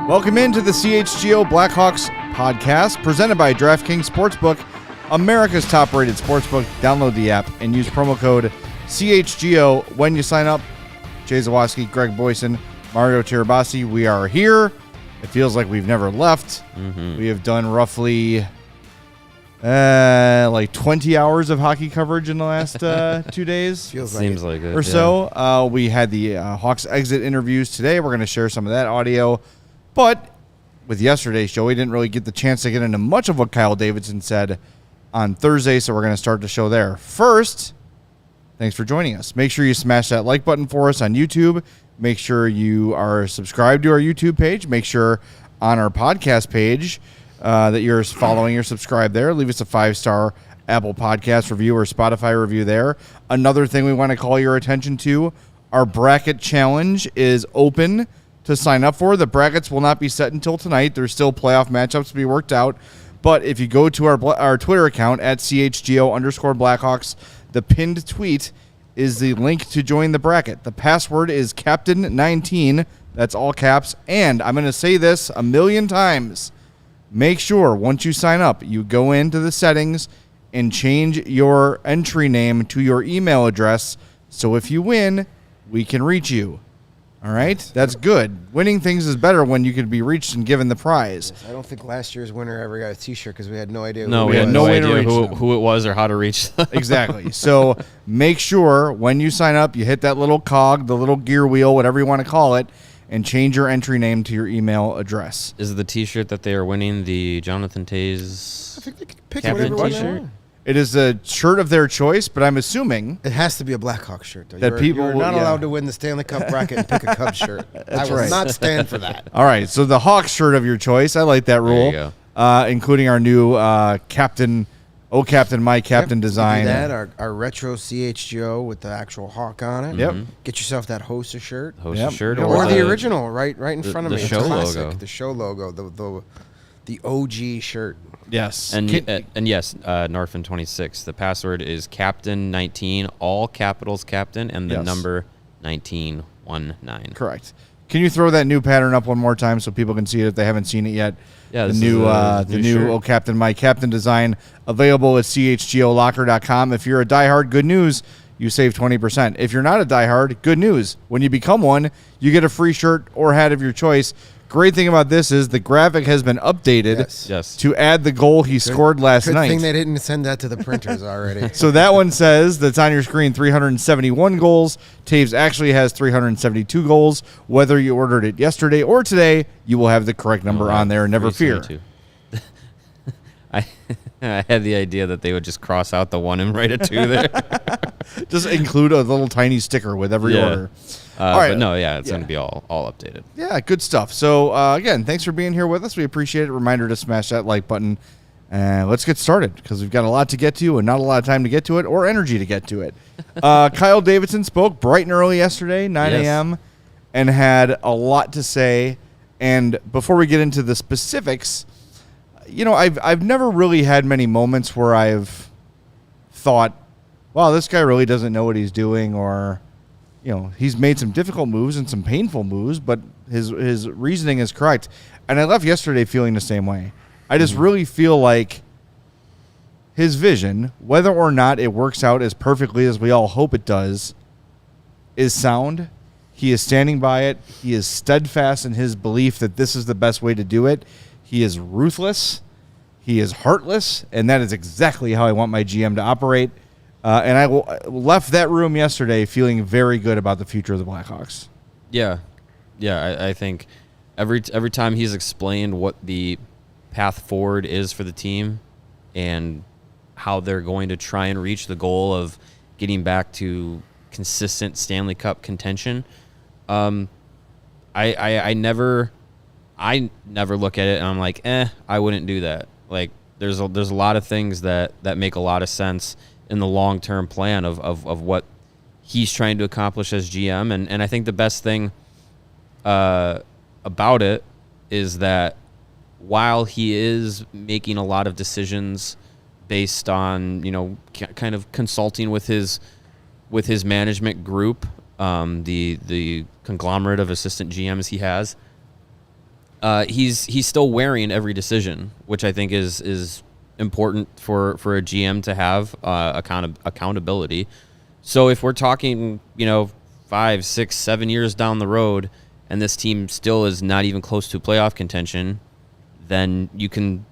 Welcome into the CHGO Blackhawks Podcast, presented by DraftKings Sportsbook, America's top-rated sportsbook. Download the app and use promo code CHGO when you sign up. Jay Zawaski, Greg Boysen, Mario Tirabassi, we are here. It feels like we've never left. We have done roughly like 20 hours of hockey coverage in the last 2 days. Seems like it. Or so. We had the Hawks exit interviews today. We're going to share some of that audio. But with yesterday's show, we didn't really get the chance to get into much of what Kyle Davidson said on Thursday, so we're going to start the show there. First, thanks for joining us. Make sure you smash that like button for us on YouTube. Make sure you are subscribed to our YouTube page. Make sure on our podcast page that you're following or subscribed there. Leave us a 5-star Apple Podcast review or Spotify review there. Another thing we want to call your attention to, our bracket challenge is open to sign up for. The brackets will not be set until tonight. There's still playoff matchups to be worked out. But if you go to our Twitter account at CHGO_Blackhawks, the pinned tweet is the link to join the bracket. The password is Captain19. That's all caps. And I'm going to say this a million times. Make sure once you sign up, you go into the settings and change your entry name to your email address. So if you win, we can reach you. All right? That's good. Winning things is better when you can be reached and given the prize. Yes, I don't think last year's winner ever got a T-shirt because we had no idea. We had no idea who it was or how to reach them. Exactly. So make sure when you sign up, you hit that little cog, the little gear wheel, whatever you want to call it, and change your entry name to your email address. Is the T-shirt that they are winning the Jonathan Taze I think they can pick Captain whatever T-shirt? It is a shirt of their choice, but I'm assuming It has to be a Blackhawks shirt. Though. That people you're will- not yeah. allowed to win the Stanley Cup bracket and pick a Cubs shirt. I will right. not stand for that. All right, so the Hawks shirt of your choice. I like that rule. There you Including our new Captain, Oh Captain, My Captain design. Do that, our retro CHGO with the actual hawk on it. Yep. Get yourself that Hosta shirt. Host shirt Or the original, right in front of the me. show Classic, logo. The show logo, the OG shirt. Yes. And yes, Norfin 26. The password is Captain19, all capitals Captain, and the Yes. number 1919. Correct. Can you throw that new pattern up one more time so people can see it if they haven't seen it yet? Yeah, the this new is the new new shirt. Oh Captain, My Captain design available at chgolocker.com. If you're a diehard, good news, you save 20%. If you're not a diehard, good news. When you become one, you get a free shirt or hat of your choice. Great thing about this is the graphic has been updated Yes. to add the goal he scored last Good night. thing they didn't send that to the printers already. So that one says, that's on your screen, 371 goals. Taves actually has 372 goals. Whether you ordered it yesterday or today, you will have the correct number on there. Never fear. 372. I had the idea that they would just cross out the 1 and write a 2 there. Just include a little tiny sticker with every Yeah. order. But no, it's going to be all updated. Yeah, good stuff. So, again, thanks for being here with us. We appreciate it. Reminder to smash that like button. And let's get started because we've got a lot to get to and not a lot of time to get to it or energy to get to it. Kyle Davidson spoke bright and early yesterday, 9 a.m., and had a lot to say. And before we get into the specifics, you know, I've never really had many moments where I've thought, wow, this guy really doesn't know what he's doing, or, you know, he's made some difficult moves and some painful moves, but his reasoning is correct. And I left yesterday feeling the same way. I just really feel like his vision, whether or not it works out as perfectly as we all hope it does, is sound. He is standing by it. He is steadfast in his belief that this is the best way to do it. He is ruthless. He is heartless, and that is exactly how I want my GM to operate. And I left that room yesterday feeling very good about the future of the Blackhawks. Yeah, I think every time he's explained what the path forward is for the team and how they're going to try and reach the goal of getting back to consistent Stanley Cup contention. I never look at it and I'm like, I wouldn't do that. Like there's a lot of things that make a lot of sense in the long-term plan of what he's trying to accomplish as GM. And I think the best thing about it is that while he is making a lot of decisions based on, kind of consulting with his management group, the conglomerate of assistant GMs he has, he's still wearing every decision, which I think is important for a GM to have accountability. So if we're talking, 5, 6, 7 years down the road, and this team still is not even close to playoff contention, then you can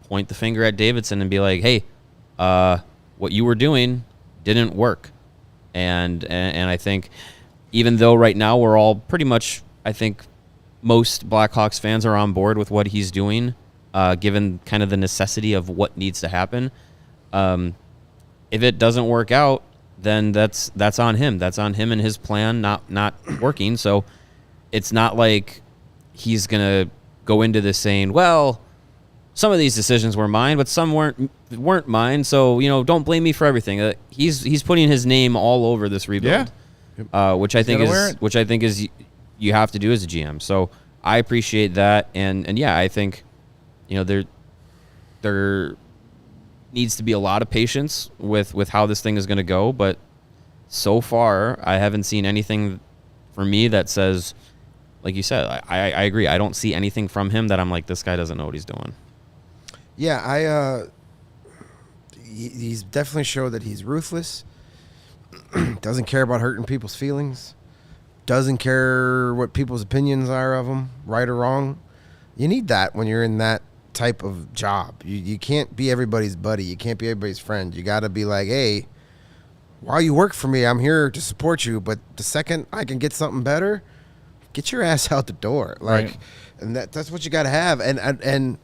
point the finger at Davidson and be like, hey, what you were doing didn't work. And I think even though right now we're all pretty much, I think most Blackhawks fans are on board with what he's doing, given kind of the necessity of what needs to happen. If it doesn't work out, then that's on him. That's on him and his plan not working. So it's not like he's going to go into this saying, well, some of these decisions were mine, but some weren't mine. So, don't blame me for everything. He's putting his name all over this rebuild, which I think is you have to do as a GM. So I appreciate that. And yeah, I think, there needs to be a lot of patience with how this thing is going to go. But so far, I haven't seen anything for me that says, like you said, I agree. I don't see anything from him that I'm like, this guy doesn't know what he's doing. Yeah, he's definitely showed that he's ruthless, doesn't care about hurting people's feelings, doesn't care what people's opinions are of him, right or wrong. You need that when you're in that type of job. You can't be everybody's buddy. You can't be everybody's friend. You got to be like, hey, while you work for me, I'm here to support you, but the second I can get something better, get your ass out the door. Right. And that's what you got to have. And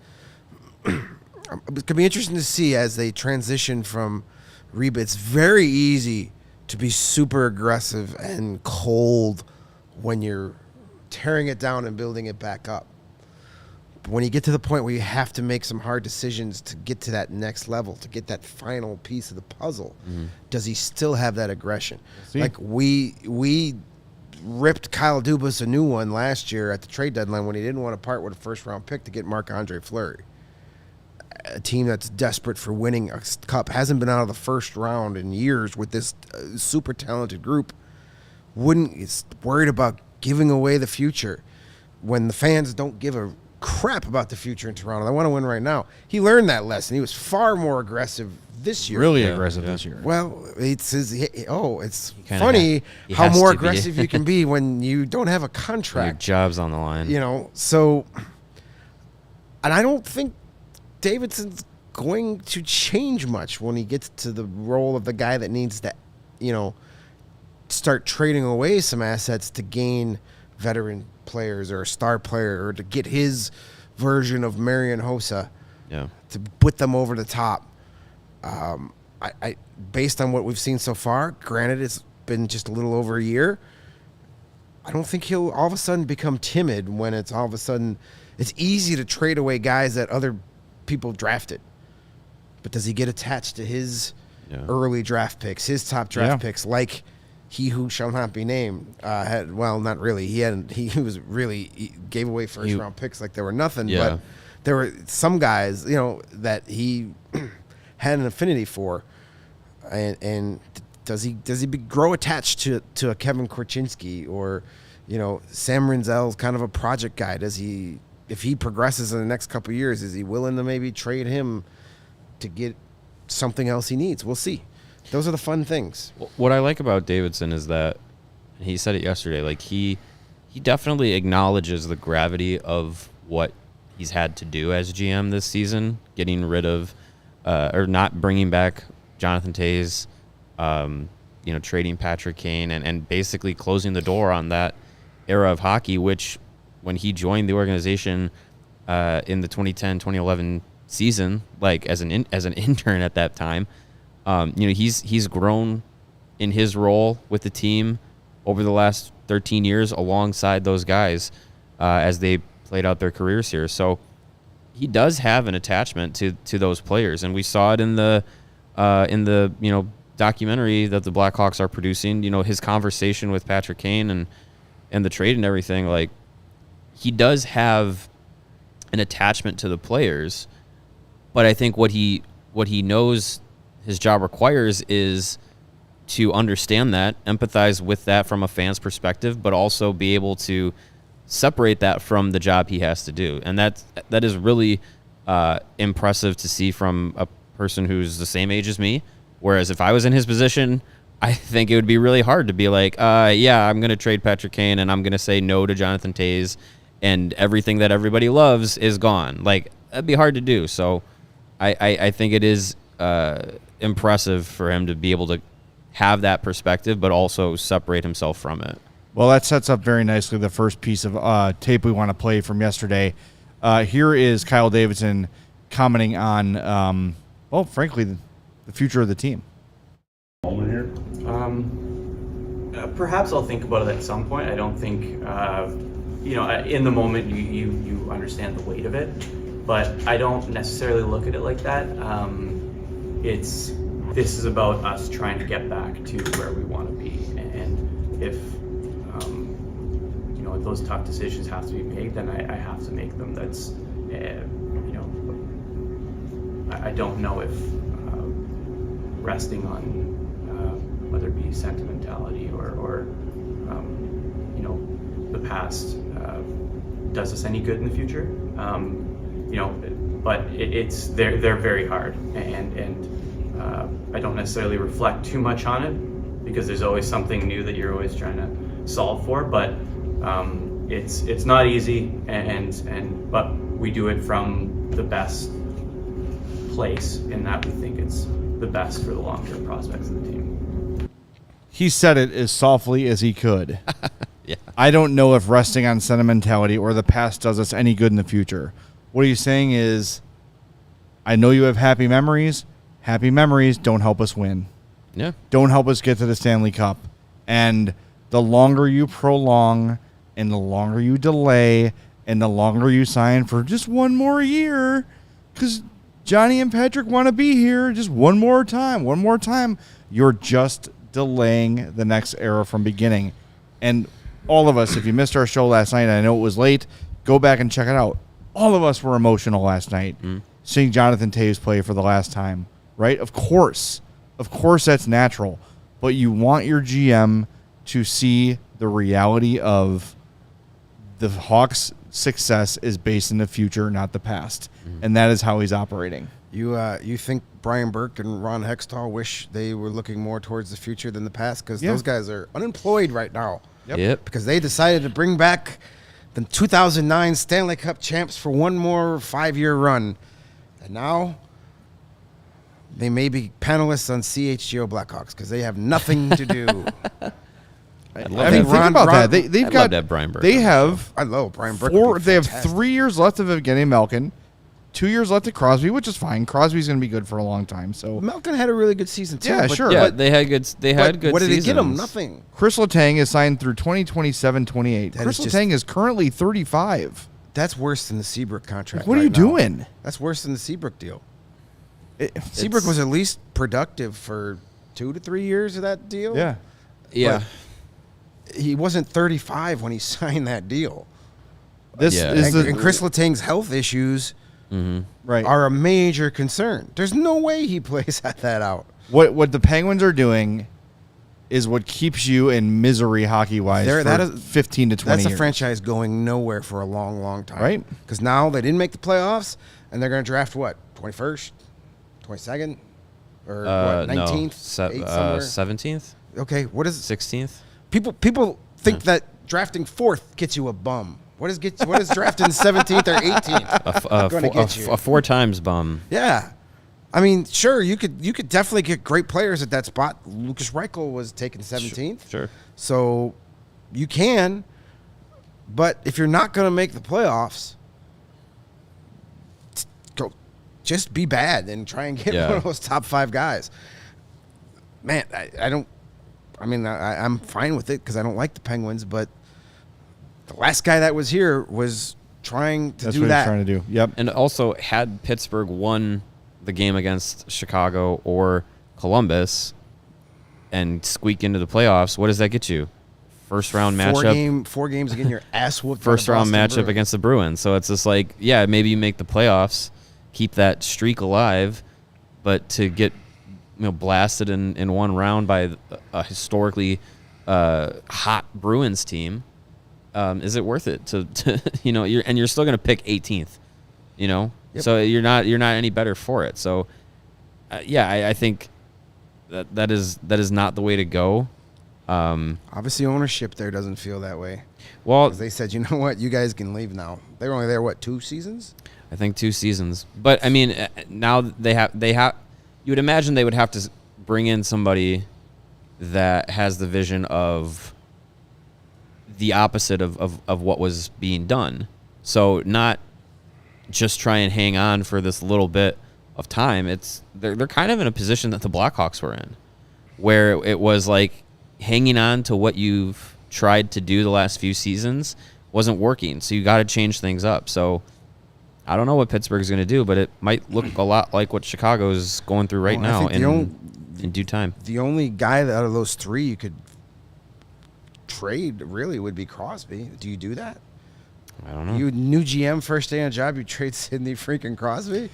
it's gonna be interesting to see as they transition from rebuild. It's very easy to be super aggressive and cold when you're tearing it down and building it back up. But when you get to the point where you have to make some hard decisions to get to that next level, to get that final piece of the puzzle, does he still have that aggression? Like we ripped Kyle Dubas a new one last year at the trade deadline when he didn't want to part with a first-round pick to get Marc-Andre Fleury. A team that's desperate for winning a cup, hasn't been out of the first round in years with this super talented group, is worried about giving away the future when the fans don't give a crap about the future in Toronto. They want to win right now. He learned that lesson. He was far more aggressive this year. Really aggressive this year. Well, it's funny how more aggressive you can be when you don't have a contract. Your job's on the line. So, and I don't think Davidson's going to change much when he gets to the role of the guy that needs to, start trading away some assets to gain veteran players or a star player or to get his version of Marian Hossa to put them over the top. I based on what we've seen so far, granted it's been just a little over a year, I don't think he'll all of a sudden become timid when it's all of a sudden it's easy to trade away guys that other people drafted. But does he get attached to his early draft picks, his top draft picks, like he who shall not be named had? Well, not really. He gave away first round picks like they were nothing. Yeah. But there were some guys, that he had an affinity for, and does he grow attached to a Kevin Korchinski or Sam Rinzel's kind of a project guy? Does he, if he progresses in the next couple of years, is he willing to maybe trade him to get something else he needs? We'll see. Those are the fun things. What I like about Davidson is that he said it yesterday. Like he definitely acknowledges the gravity of what he's had to do as GM this season, getting rid of or not bringing back Jonathan Toews, trading Patrick Kane, and basically closing the door on that era of hockey, which when he joined the organization, in the 2010-2011 season, like as an intern at that time. He's grown in his role with the team over the last 13 years alongside those guys as they played out their careers here. So he does have an attachment to those players, and we saw it in the documentary that the Blackhawks are producing. His conversation with Patrick Kane and the trade and everything. Like, he does have an attachment to the players, but I think what he knows his job requires is to understand that, empathize with that from a fan's perspective, but also be able to separate that from the job he has to do. And that is really impressive to see from a person who's the same age as me. Whereas if I was in his position, I think it would be really hard to be like, I'm going to trade Patrick Kane and I'm going to say no to Jonathan Toews, and everything that everybody loves is gone. Like, that'd be hard to do. So I think it is impressive for him to be able to have that perspective, but also separate himself from it. Well, that sets up very nicely the first piece of tape we want to play from yesterday. Here is Kyle Davidson commenting on, frankly, the future of the team. Moment here? Perhaps I'll think about it at some point. I don't think, in the moment you understand the weight of it, but I don't necessarily look at it like that. This is about us trying to get back to where we want to be, and if those tough decisions have to be made, then I have to make them. That's I don't know if resting on whether it be sentimentality or the past does us any good in the future. But they're very hard, and I don't necessarily reflect too much on it because there's always something new that you're always trying to solve for. But it's not easy, but we do it from the best place in that we think it's the best for the long-term prospects of the team. He said it as softly as he could. Yeah. I don't know if resting on sentimentality or the past does us any good in the future. What he's saying is, I know you have happy memories. Happy memories don't help us win. Yeah. Don't help us get to the Stanley Cup. And the longer you prolong and the longer you delay and the longer you sign for just one more year, because Johnny and Patrick want to be here just one more time, you're just delaying the next era from beginning. And all of us, if you missed our show last night, I know it was late, go back and check it out. All of us were emotional last night seeing Jonathan Toews play for the last time, right? Of course that's natural. But you want your GM to see the reality of the Hawks' success is based in the future, not the past. And that is how he's operating. You think Brian Burke and Ron Hextall wish they were looking more towards the future than the past? Because those guys are unemployed right now. Yep. Because they decided to bring back the 2009 Stanley Cup champs for one more 5-year run. And now they may be panelists on CHGO Blackhawks because they have nothing to do. I mean, think about that. They've got that Brian Burke. They have I love Brian Burke. They have 3 years left of Evgeny Malkin, 2 years left of Crosby, which is fine. Crosby's going to be good for a long time. So Malkin had a really good season too. Yeah, sure. Yeah, they had good. They had good. What did seasons. he get him? Nothing. Chris Letang is signed through 2027-28. Chris Letang is currently 35. That's worse than the Seabrook contract. What are you doing? That's worse than the Seabrook deal. Seabrook was at least productive for 2 to 3 years of that deal. Yeah. Yeah. But he wasn't 35 when he signed that deal. This is and Chris Letang's health issues right. are a major concern. There's no way he plays that out. What the Penguins are doing is what keeps you in misery hockey-wise for 15 to 20 That's years. a franchise going nowhere for a long, long time. Right. Because now they didn't make the playoffs, and they're going to draft, what, 21st? 22nd? Or what, 19th? 17th. Okay, what is 16th? People think that drafting 4th gets you a bum. What is drafting 17th or 18th going to get you? A 4 times bum. Yeah. I mean, sure, you could definitely get great players at that spot. Lucas Reichel was taken 17th. Sure. So you can, but if you're not going to make the playoffs, go, just be bad and try and get one of those top 5 guys. Man, I'm fine with it because I don't like the Penguins, but the last guy that was here was trying to That's do what that. he's trying to do. Yep. And also, had Pittsburgh won the game against Chicago or Columbus and squeak into the playoffs, what does that get you? First round matchup. 4 games again, your ass whooped. First round Boston matchup Bruins. against the Bruins. So it's just like, yeah, maybe you make the playoffs, keep that streak alive, but to get blasted in one round by a historically hot Bruins team, is it worth it to you're still going to pick 18th, Yep. So you're not any better for it. So I think that is not the way to go. Obviously, ownership there doesn't feel that way. Well, 'Cause they said, you know what, you guys can leave now. They were only there 2 seasons? I think 2 seasons. But I mean, now they have. You would imagine they would have to bring in somebody that has the vision of the opposite of what was being done. So not just try and hang on for this little bit of time. They're kind of in a position that the Blackhawks were in, where it was like hanging on to what you've tried to do the last few seasons wasn't working. So you got to change things up. So I don't know what Pittsburgh's going to do, but it might look a lot like what Chicago's going through right now in due time. The only guy out of those 3 you could trade really would be Crosby. Do you do that? I don't know. You new GM first day on job, you trade Sidney freaking Crosby?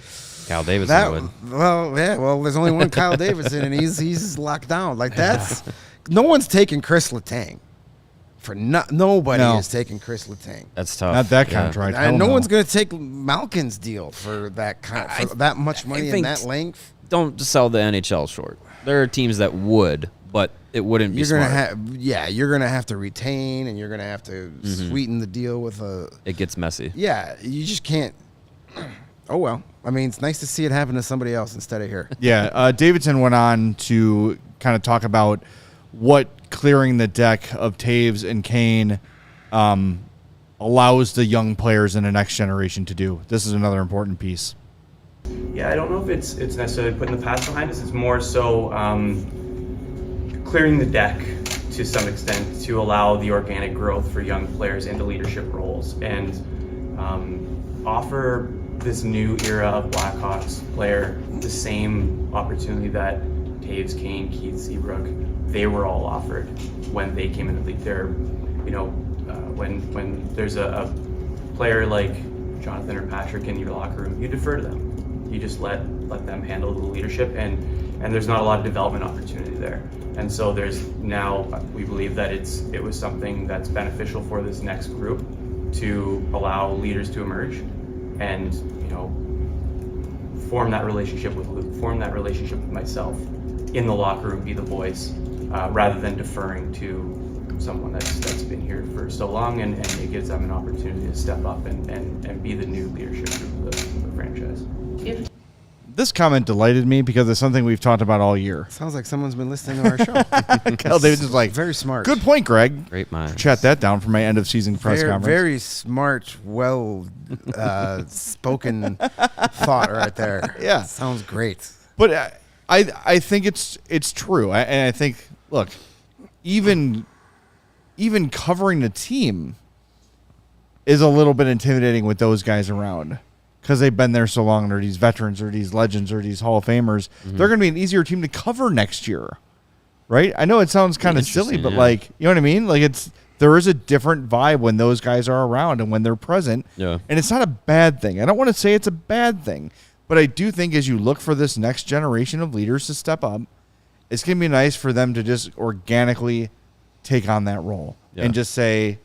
Kyle Davidson would. Well, there's only one Kyle Davidson, and he's locked down. Like that's no one's taking Chris Letang. Nobody is taking Chris Letang. That's tough. Not that contract. And no one's going to take Malkin's deal for that that much money and that length. Don't sell the NHL short. There are teams that would, but it wouldn't be smart. You're going to have to retain, and you're going to have to sweeten the deal with a. It gets messy. Yeah, you just can't. Oh well. I mean, it's nice to see it happen to somebody else instead of here. Yeah, Davidson went on to kind of talk about what clearing the deck of Taves and Kane allows the young players in the next generation to do. This is another important piece. Yeah, I don't know if it's necessarily putting the past behind us. It's more so clearing the deck to some extent to allow the organic growth for young players into leadership roles and offer this new era of Blackhawks player the same opportunity that Taves, Kane, Keith, Seabrook, they were all offered when they came into the league. They're, when there's a player like Jonathan or Patrick in your locker room, you defer to them. You just let them handle the leadership, and there's not a lot of development opportunity there. And so there's now, we believe that it was something that's beneficial for this next group to allow leaders to emerge and, form that relationship with Luke, form that relationship with myself in the locker room, be the voice, rather than deferring to someone that's been here for so long, and it gives them an opportunity to step up and be the new leadership of the franchise. This comment delighted me because it's something we've talked about all year. Sounds like someone's been listening to our show. Kyle Davidson's like, very smart. Good point, Greg. Great mind. Chat that down for my end of season press conference. Very smart, well spoken thought right there. Yeah. Sounds great. But I think it's true. And I think, look, even covering the team is a little bit intimidating with those guys around because they've been there so long, and they're these veterans or these legends or these Hall of Famers. Mm-hmm. They're going to be an easier team to cover next year, right? I know it sounds kind of silly, but like, you know what I mean? Like there is a different vibe when those guys are around and when they're present. Yeah. And it's not a bad thing. I don't want to say it's a bad thing, but I do think as you look for this next generation of leaders to step up, it's going to be nice for them to just organically take on that role and just say,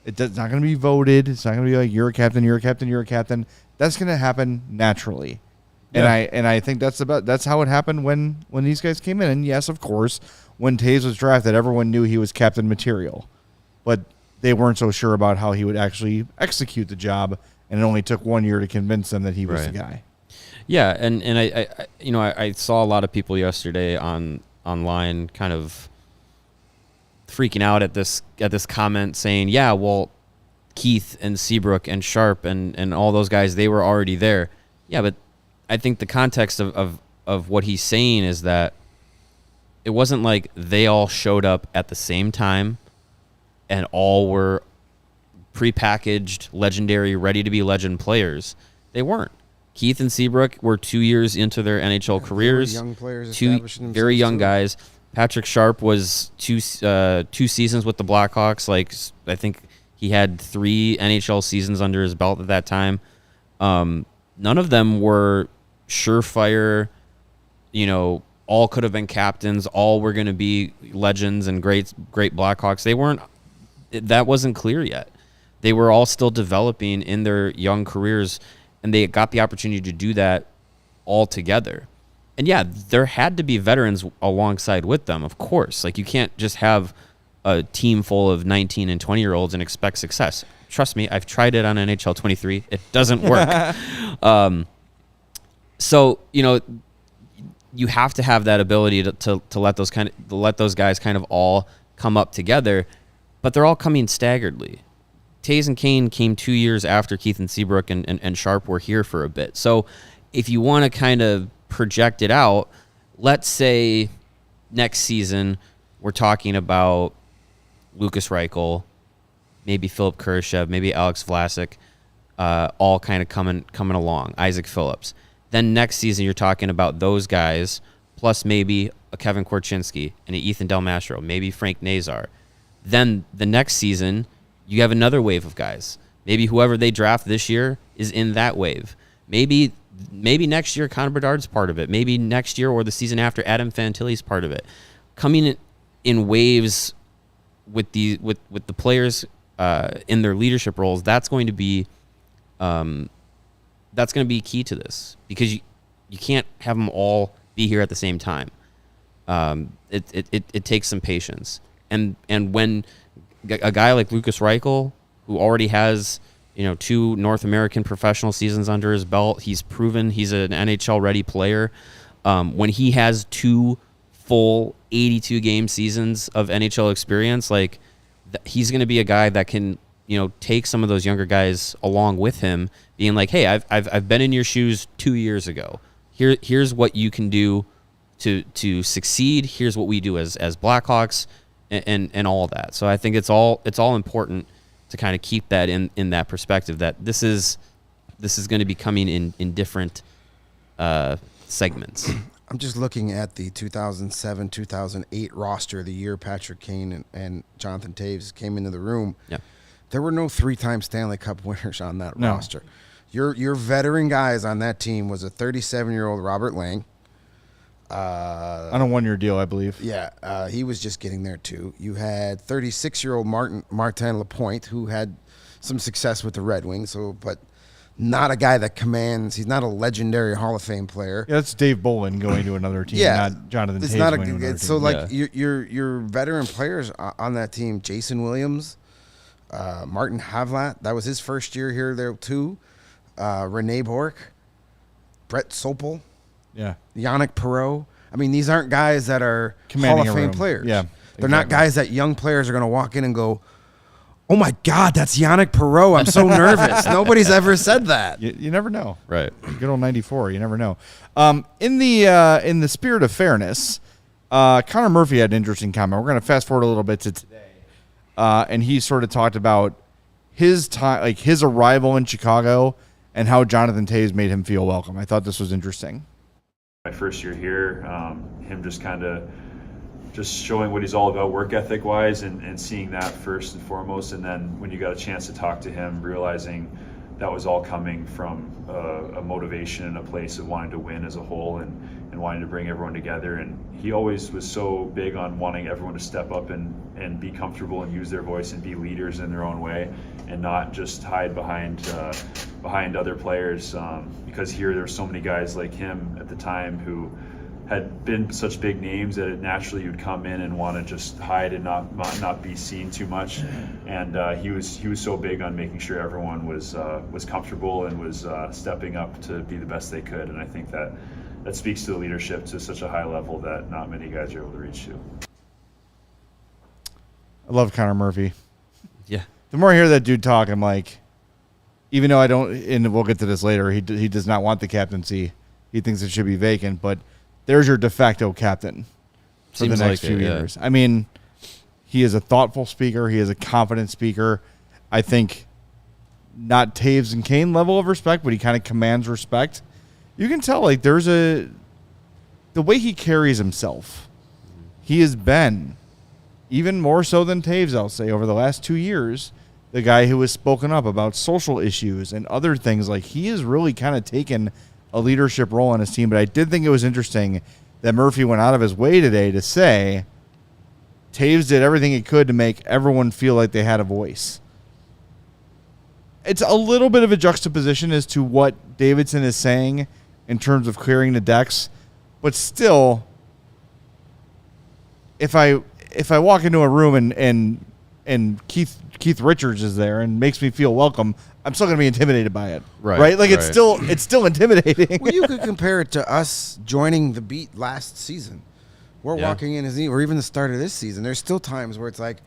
it's not going to be voted. It's not going to be like, you're a captain, you're a captain, you're a captain. That's going to happen naturally. Yeah. And I think that's how it happened when these guys came in. And yes, of course, when Taves was drafted, everyone knew he was captain material, but they weren't so sure about how he would actually execute the job. And it only took 1 year to convince them that he was the guy. Yeah. And I saw a lot of people yesterday online kind of freaking out at this comment saying, yeah, well, Keith and Seabrook and Sharp and all those guys, they were already there. Yeah, but I think the context of what he's saying is that it wasn't like they all showed up at the same time and all were prepackaged, legendary, ready to be legend players. They weren't. Keith and Seabrook were 2 years into their NHL careers. Young players, two very young guys. Patrick Sharp was two seasons with the Blackhawks. Like, I think he had 3 NHL seasons under his belt at that time. None of them were surefire, all could have been captains, all were going to be legends and great Blackhawks. They weren't. That wasn't clear yet. They were all still developing in their young careers, and they got the opportunity to do that all together. And yeah, there had to be veterans alongside with them, of course. Like, you can't just have a team full of 19 and 20-year-olds and expect success. Trust me, I've tried it on NHL 23. It doesn't work. So, you have to have that ability to let those guys kind of all come up together, but they're all coming staggeredly. Taves and Kane came 2 years after Keith and Seabrook and Sharp were here for a bit. So if you want to kind of project it out, let's say next season we're talking about Lukas Reichel, maybe Philip Kurashev, maybe Alex Vlasic, all kind of coming along, Isaac Phillips. Then next season you're talking about those guys, plus maybe a Kevin Korchinski and an Ethan Del Mastro, maybe Frank Nazar. Then the next season you have another wave of guys. Maybe whoever they draft this year is in that wave. Maybe next year Connor Bedard's part of it. Maybe next year or the season after Adam Fantilli's part of it. Coming in waves with the players in their leadership roles, that's going to be key to this, because you can't have them all be here at the same time. It takes some patience, and when a guy like Lukas Reichel, who already has 2 North American professional seasons under his belt, he's proven he's an NHL ready player. When he has 2 full 82 game seasons of NHL experience, like he's going to be a guy that can take some of those younger guys along with him, being like, hey, I've been in your shoes 2 years ago. Here's what you can do to succeed. Here's what we do as Blackhawks. And all of that. So I think it's all important to kind of keep that in that perspective, that this is going to be coming in different segments. I'm just looking at the 2007-2008 roster, the year Patrick Kane and Jonathan Taves came into the room. Yeah. There were no 3-time Stanley Cup winners on that roster. Your veteran guys on that team was a 37-year-old Robert Lang. On a 1-year deal, I believe. Yeah, he was just getting there too. You had 36-year-old Martin Lapointe, who had some success with the Red Wings, but not a guy that commands. He's not a legendary Hall of Fame player. Yeah, that's Dave Bolin going to another team, not Jonathan Taves going to another team. So your veteran players on that team, Jason Williams, Martin Havlat, that was his first year here there too. Rene Bourque, Brett Sopel. Yeah, Yannick Perreault. I mean, these aren't guys that are commanding Hall of Fame players. Yeah, they're not guys that young players are going to walk in and go, "Oh my God, that's Yannick Perreault. I'm so nervous." Nobody's ever said that. You never know, right? Good old '94. You never know. In the spirit of fairness, Conor Murphy had an interesting comment. We're going to fast forward a little bit to today, and he sort of talked about his time, like his arrival in Chicago, and how Jonathan Taves made him feel welcome. I thought this was interesting. My first year here, him just showing what he's all about work ethic wise, and seeing that first and foremost, and then when you got a chance to talk to him, realizing that was all coming from a motivation and a place of wanting to win as a whole, and wanting to bring everyone together. And he always was so big on wanting everyone to step up and be comfortable and use their voice and be leaders in their own way, and not just hide behind other players, because here there were so many guys like him at the time who had been such big names that naturally you'd come in and want to just hide and not be seen too much. And he was so big on making sure everyone was comfortable and was stepping up to be the best they could. And I think that speaks to the leadership to such a high level that not many guys are able to reach to. I love Conor Murphy. Yeah. The more I hear that dude talk, I'm like, even though I don't, and we'll get to this later, he does not want the captaincy. He thinks it should be vacant, but there's your de facto captain for the next few years. I mean, he is a thoughtful speaker. He is a confident speaker. I think not Taves and Kane level of respect, but he kind of commands respect. You can tell, like, the way he carries himself. He has been, even more so than Taves, I'll say, over the last 2 years, the guy who has spoken up about social issues and other things. Like, he has really kind of taken a leadership role on his team. But I did think it was interesting that Murphy went out of his way today to say Taves did everything he could to make everyone feel like they had a voice. It's a little bit of a juxtaposition as to what Davidson is saying in terms of clearing the decks. But still, if I walk into a room and Keith Richards is there and makes me feel welcome, I'm still going to be intimidated by it. Right? Like, it's still intimidating. Well, you could compare it to us joining the beat last season. We're walking in or even the start of this season. There's still times where it's like,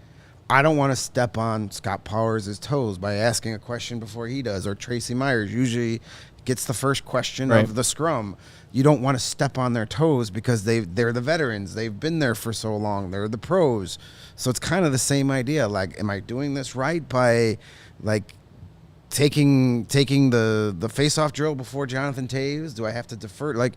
I don't want to step on Scott Powers' toes by asking a question before he does, or Tracy Myers usually gets the first question of the scrum. You don't want to step on their toes because they're the veterans. They've been there for so long. They're the pros. So it's kind of the same idea. Like, am I doing this right by, like, taking the face-off drill before Jonathan Taves? Do I have to defer? Like,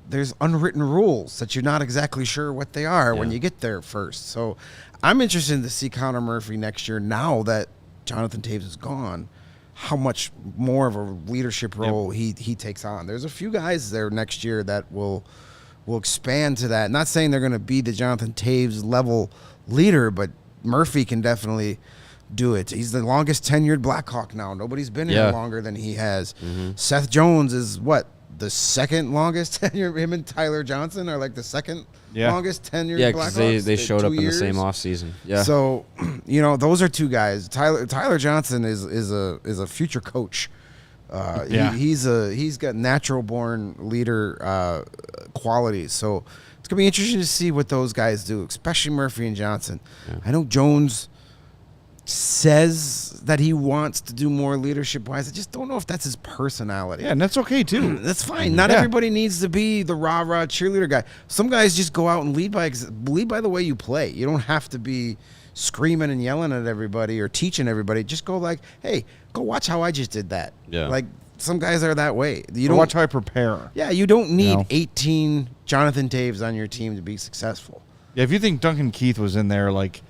there's unwritten rules that you're not exactly sure what they are when you get there first. So I'm interested to see Conor Murphy next year, now that Jonathan Taves is gone, how much more of a leadership role he takes on. There's a few guys there next year that will expand to that. Not saying they're going to be the Jonathan Taves level leader, but Murphy can definitely do it. He's the longest tenured Blackhawk now. Nobody's been here longer than he has. Seth Jones is the second longest tenure. Him and Tyler Johnson are like the second longest tenured Blackhawks. Yeah, because they showed up in the same offseason. Yeah. So, those are two guys. Tyler Johnson is a future coach. He's got natural born leader qualities. So it's gonna be interesting to see what those guys do, especially Murphy and Johnson. Yeah. I know Jones says that he wants to do more leadership wise. I just don't know if that's his personality. Yeah, and that's okay too. That's fine. Not everybody needs to be the rah-rah cheerleader guy. Some guys just go out and lead by the way you play. You don't have to be screaming and yelling at everybody or teaching everybody. Just go like, hey, go watch how I just did that. Yeah. Like, some guys are that way. You don't watch how I prepare. Yeah, you don't need 18 Jonathan Taves on your team to be successful. Yeah, if you think Duncan Keith was in there, like,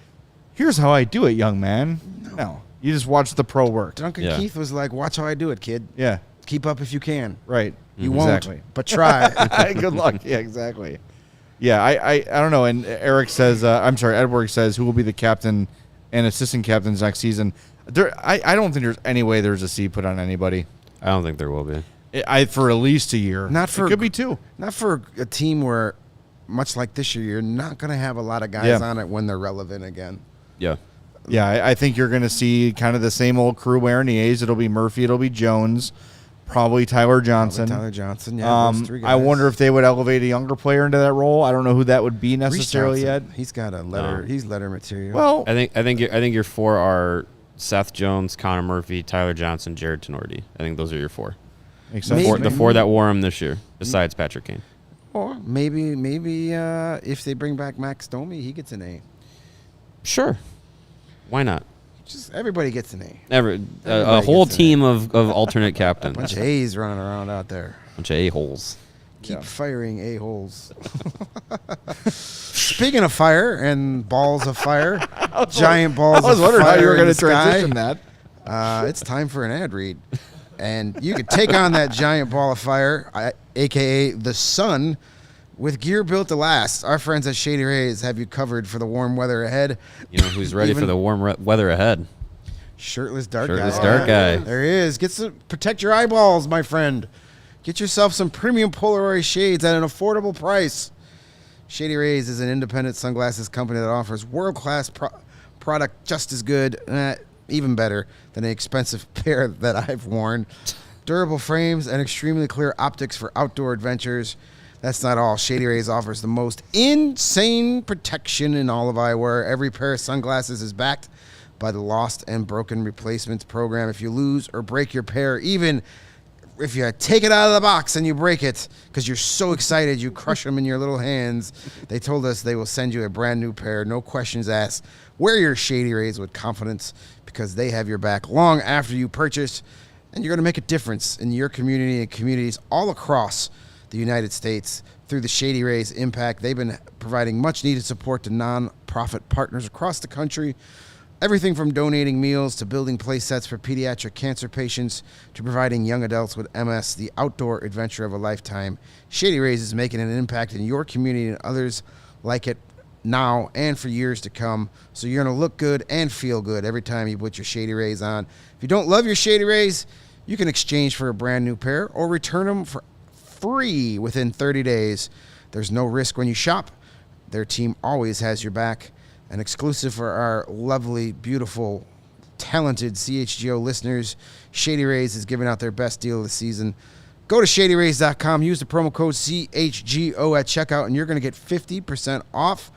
here's how I do it, young man. No. You just watch the pro work. Duncan Keith was like, watch how I do it, kid. Yeah. Keep up if you can. Right. You won't, but try. Good luck. Yeah, exactly. Yeah, I don't know. And Edward says, who will be the captain and assistant captains next season? I don't think there's any way there's a C put on anybody. I don't think there will be. For at least a year. It could be two. Not for a team where, much like this year, you're not going to have a lot of guys on it when they're relevant again. Yeah. Yeah, I think you're going to see kind of the same old crew wearing the A's. It'll be Murphy. It'll be Jones. Probably Tyler Johnson. Those three guys. I wonder if they would elevate a younger player into that role. I don't know who that would be necessarily yet. He's got a letter. No. He's letter material. Well, I think your four are Seth Jones, Conor Murphy, Tyler Johnson, Jared Tenorti. I think those are your four. Makes sense. The four that wore him this year, besides Patrick Kane. Or maybe if they bring back Max Domi, he gets an A. Sure. Why not? Just everybody gets an A. A whole team of alternate captains. A bunch of A's running around out there. Bunch of A-holes. Keep firing A-holes. Speaking of fire and balls of fire, giant balls of fire. I was wondering how you were going to transition that. It's time for an ad read. And you can take on that giant ball of fire, a.k.a. the sun, with gear built to last. Our friends at Shady Rays have you covered for the warm weather ahead. You know who's ready for the warm weather ahead? Shirtless Dart Guy. Shirtless Dart Guy. There he is. Protect your eyeballs, my friend. Get yourself some premium Polaroid shades at an affordable price. Shady Rays is an independent sunglasses company that offers world-class product just as good, even better, than the expensive pair that I've worn. Durable frames and extremely clear optics for outdoor adventures. That's not all. Shady Rays offers the most insane protection in all of eyewear. Every pair of sunglasses is backed by the Lost and Broken Replacements program. If you lose or break your pair, even if you take it out of the box and you break it because you're so excited you crush them in your little hands, they told us they will send you a brand new pair, no questions asked. Wear your Shady Rays with confidence because they have your back long after you purchase, and you're going to make a difference in your community and communities all across the United States through the Shady Rays Impact. They've been providing much needed support to non-profit partners across the country. Everything from donating meals to building play sets for pediatric cancer patients to providing young adults with MS the outdoor adventure of a lifetime. Shady Rays is making an impact in your community and others like it now and for years to come. So you're going to look good and feel good every time you put your Shady Rays on. If you don't love your Shady Rays, you can exchange for a brand new pair or return them for free within 30 days. There's no risk when you shop. Their team always has your back. An exclusive for our lovely, beautiful, talented CHGO listeners, Shady Rays is giving out their best deal of the season. Go to ShadyRays.com, use the promo code CHGO at checkout, and you're going to get 50% off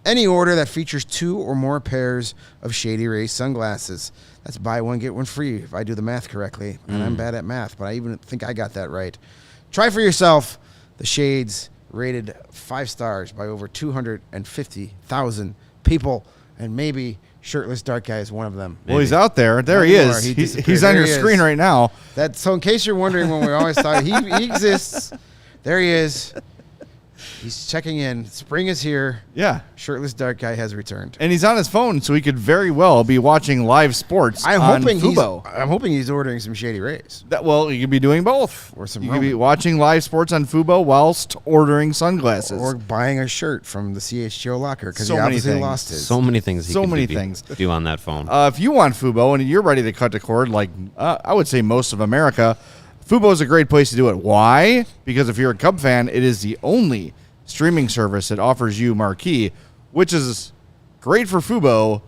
any order that features 2 or more pairs of Shady Rays sunglasses. That's buy one, get one free, if I do the math correctly. And I'm bad at math, but I even think I got that right. Try for yourself the shades rated 5 stars by over 250,000 people, and maybe Shirtless Dark Guy is one of them. Well, he's out there. There he is. He's on your screen right now. So in case you're wondering when we always thought he exists, there he is. He's checking in. Spring is here. Yeah. Shirtless Dark Guy has returned. And he's on his phone, so he could very well be watching live sports on Fubo. I'm hoping he's ordering some Shady Rays. Well, he could be doing both. Or some You could be watching live sports on Fubo whilst ordering sunglasses. Or buying a shirt from the CHGO locker because So he many obviously things. lost his. So many things. So many do things. do on that phone. If you want Fubo and you're ready to cut the cord, like I would say most of America, Fubo is a great place to do it. Why? Because if you're a Cub fan, it is the only streaming service that offers you Marquee, which is great for Fubo,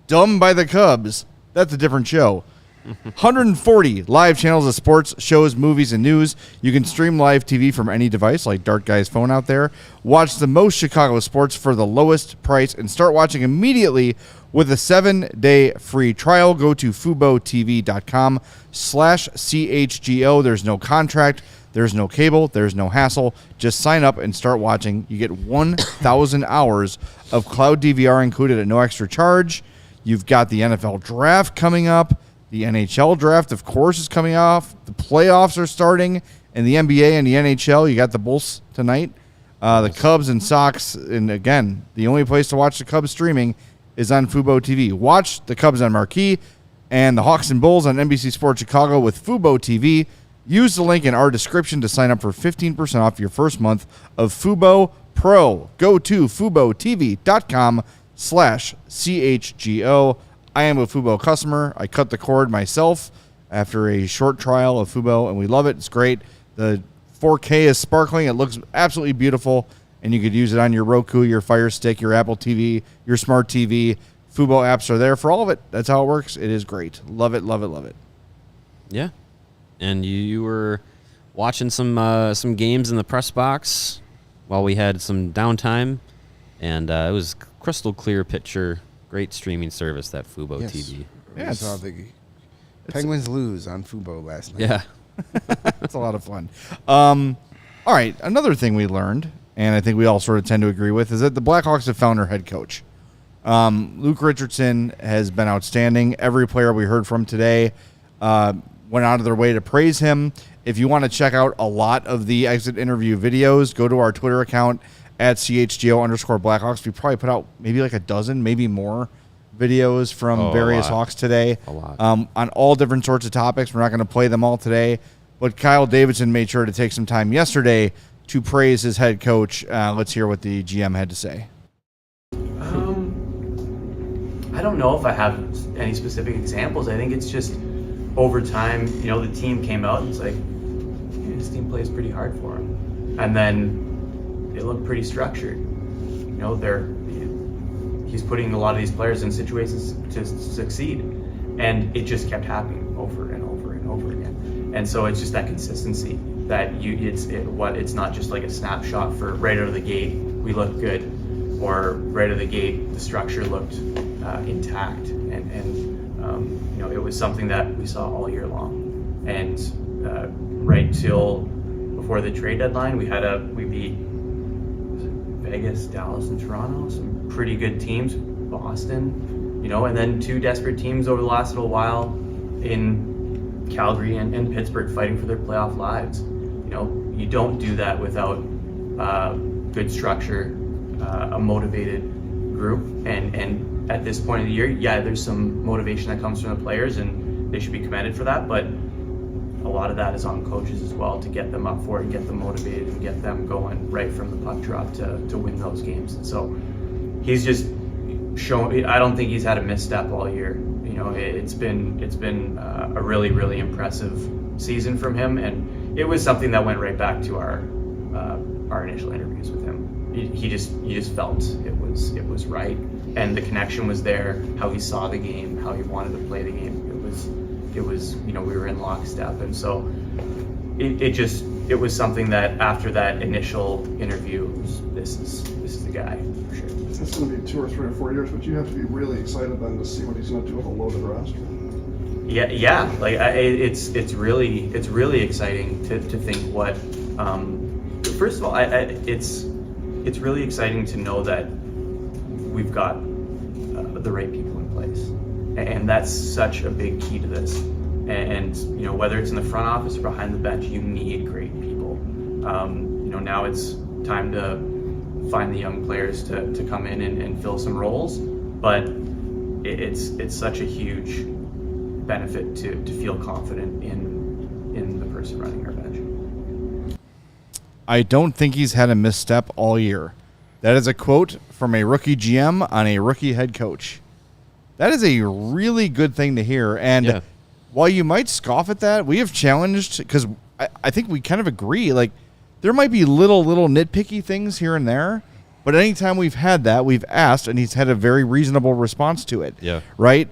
dumb by the Cubs. That's a different show. 140 live channels of sports, shows, movies, and news. You can stream live TV from any device, like Dark Guy's phone out there. Watch the most Chicago sports for the lowest price and start watching immediately with a 7-day free trial. Go to FuboTV.com/CHGO. There's no contract. There's no cable. There's no hassle. Just sign up and start watching. You get 1,000 hours of cloud DVR included at no extra charge. You've got the NFL draft coming up. The NHL draft, of course, is coming off. The playoffs are starting. And the NBA and the NHL, you got the Bulls tonight. The Cubs and Sox. And again, the only place to watch the Cubs streaming is on Fubo TV. Watch the Cubs on Marquee and the Hawks and Bulls on NBC Sports Chicago with Fubo TV. Use the link in our description to sign up for 15% off your first month of Fubo Pro. Go to FuboTV.com/CHGO. I am a Fubo customer. I cut the cord myself after a short trial of Fubo, and we love it. It's great. The 4K is sparkling. It looks absolutely beautiful, and you could use it on your Roku, your Fire Stick, your Apple TV, your Smart TV. Fubo apps are there for all of it. That's how it works. It is great. Love it, love it, love it. Yeah. And you were watching some games in the press box while we had some downtime, and it was crystal clear picture. Great streaming service, that Fubo TV. Yeah, I saw the Penguins lose on Fubo last night. Yeah. It's a lot of fun. All right, another thing we learned, and I think we all sort of tend to agree with, is that the Blackhawks have found their head coach. Luke Richardson has been outstanding. Every player we heard from today went out of their way to praise him. If you want to check out a lot of the exit interview videos, go to our Twitter account at CHGO_Blackhawks. We probably put out maybe like a dozen, maybe more videos from various Hawks today. A lot. On all different sorts of topics. We're not going to play them all today, but Kyle Davidson made sure to take some time yesterday to praise his head coach. Let's hear what the GM had to say. I don't know if I have any specific examples. I think it's just over time, the team came out and it's like, this team plays pretty hard for him. And then it looked pretty structured. He's putting a lot of these players in situations to succeed. And it just kept happening over and over and over again. And so it's just that consistency that it's not just like a snapshot for right out of the gate, we look good, or right out of the gate, the structure looked intact. and it was something that we saw all year long. And right till before the trade deadline, we beat Vegas, Dallas, and Toronto, some pretty good teams, Boston, and then two desperate teams over the last little while in Calgary and Pittsburgh fighting for their playoff lives. You don't do that without good structure, a motivated group, and at this point of the year, there's some motivation that comes from the players, and they should be commended for that, but a lot of that is on coaches as well to get them up for it, get them motivated, and get them going right from the puck drop to win those games. And so he's just shown. I don't think he's had a misstep all year. It's been a really, really impressive season from him, and it was something that went right back to our initial interviews with him. You just felt it was right, and the connection was there. How he saw the game, how he wanted to play the game. It was we were in lockstep, and so it was something that after that initial interview, this is the guy for sure. It's going to be 2 or 3 or 4 years, but you have to be really excited then to see what he's going to do with a loaded roster. Yeah. Like it's really exciting to think what. First of all, it's really exciting to know that we've got the right people in place, and that's such a big key to this. And whether it's in the front office or behind the bench, you need great people. Now it's time to find the young players to come in and fill some roles, but it's such a huge benefit to feel confident in the person running our bench. I don't think he's had a misstep all year. That is a quote from a rookie GM on a rookie head coach. That is a really good thing to hear. And while you might scoff at that, we have challenged, because I think we kind of agree, like, there might be little nitpicky things here and there, but anytime we've had that, we've asked, and he's had a very reasonable response to it. Yeah. Right?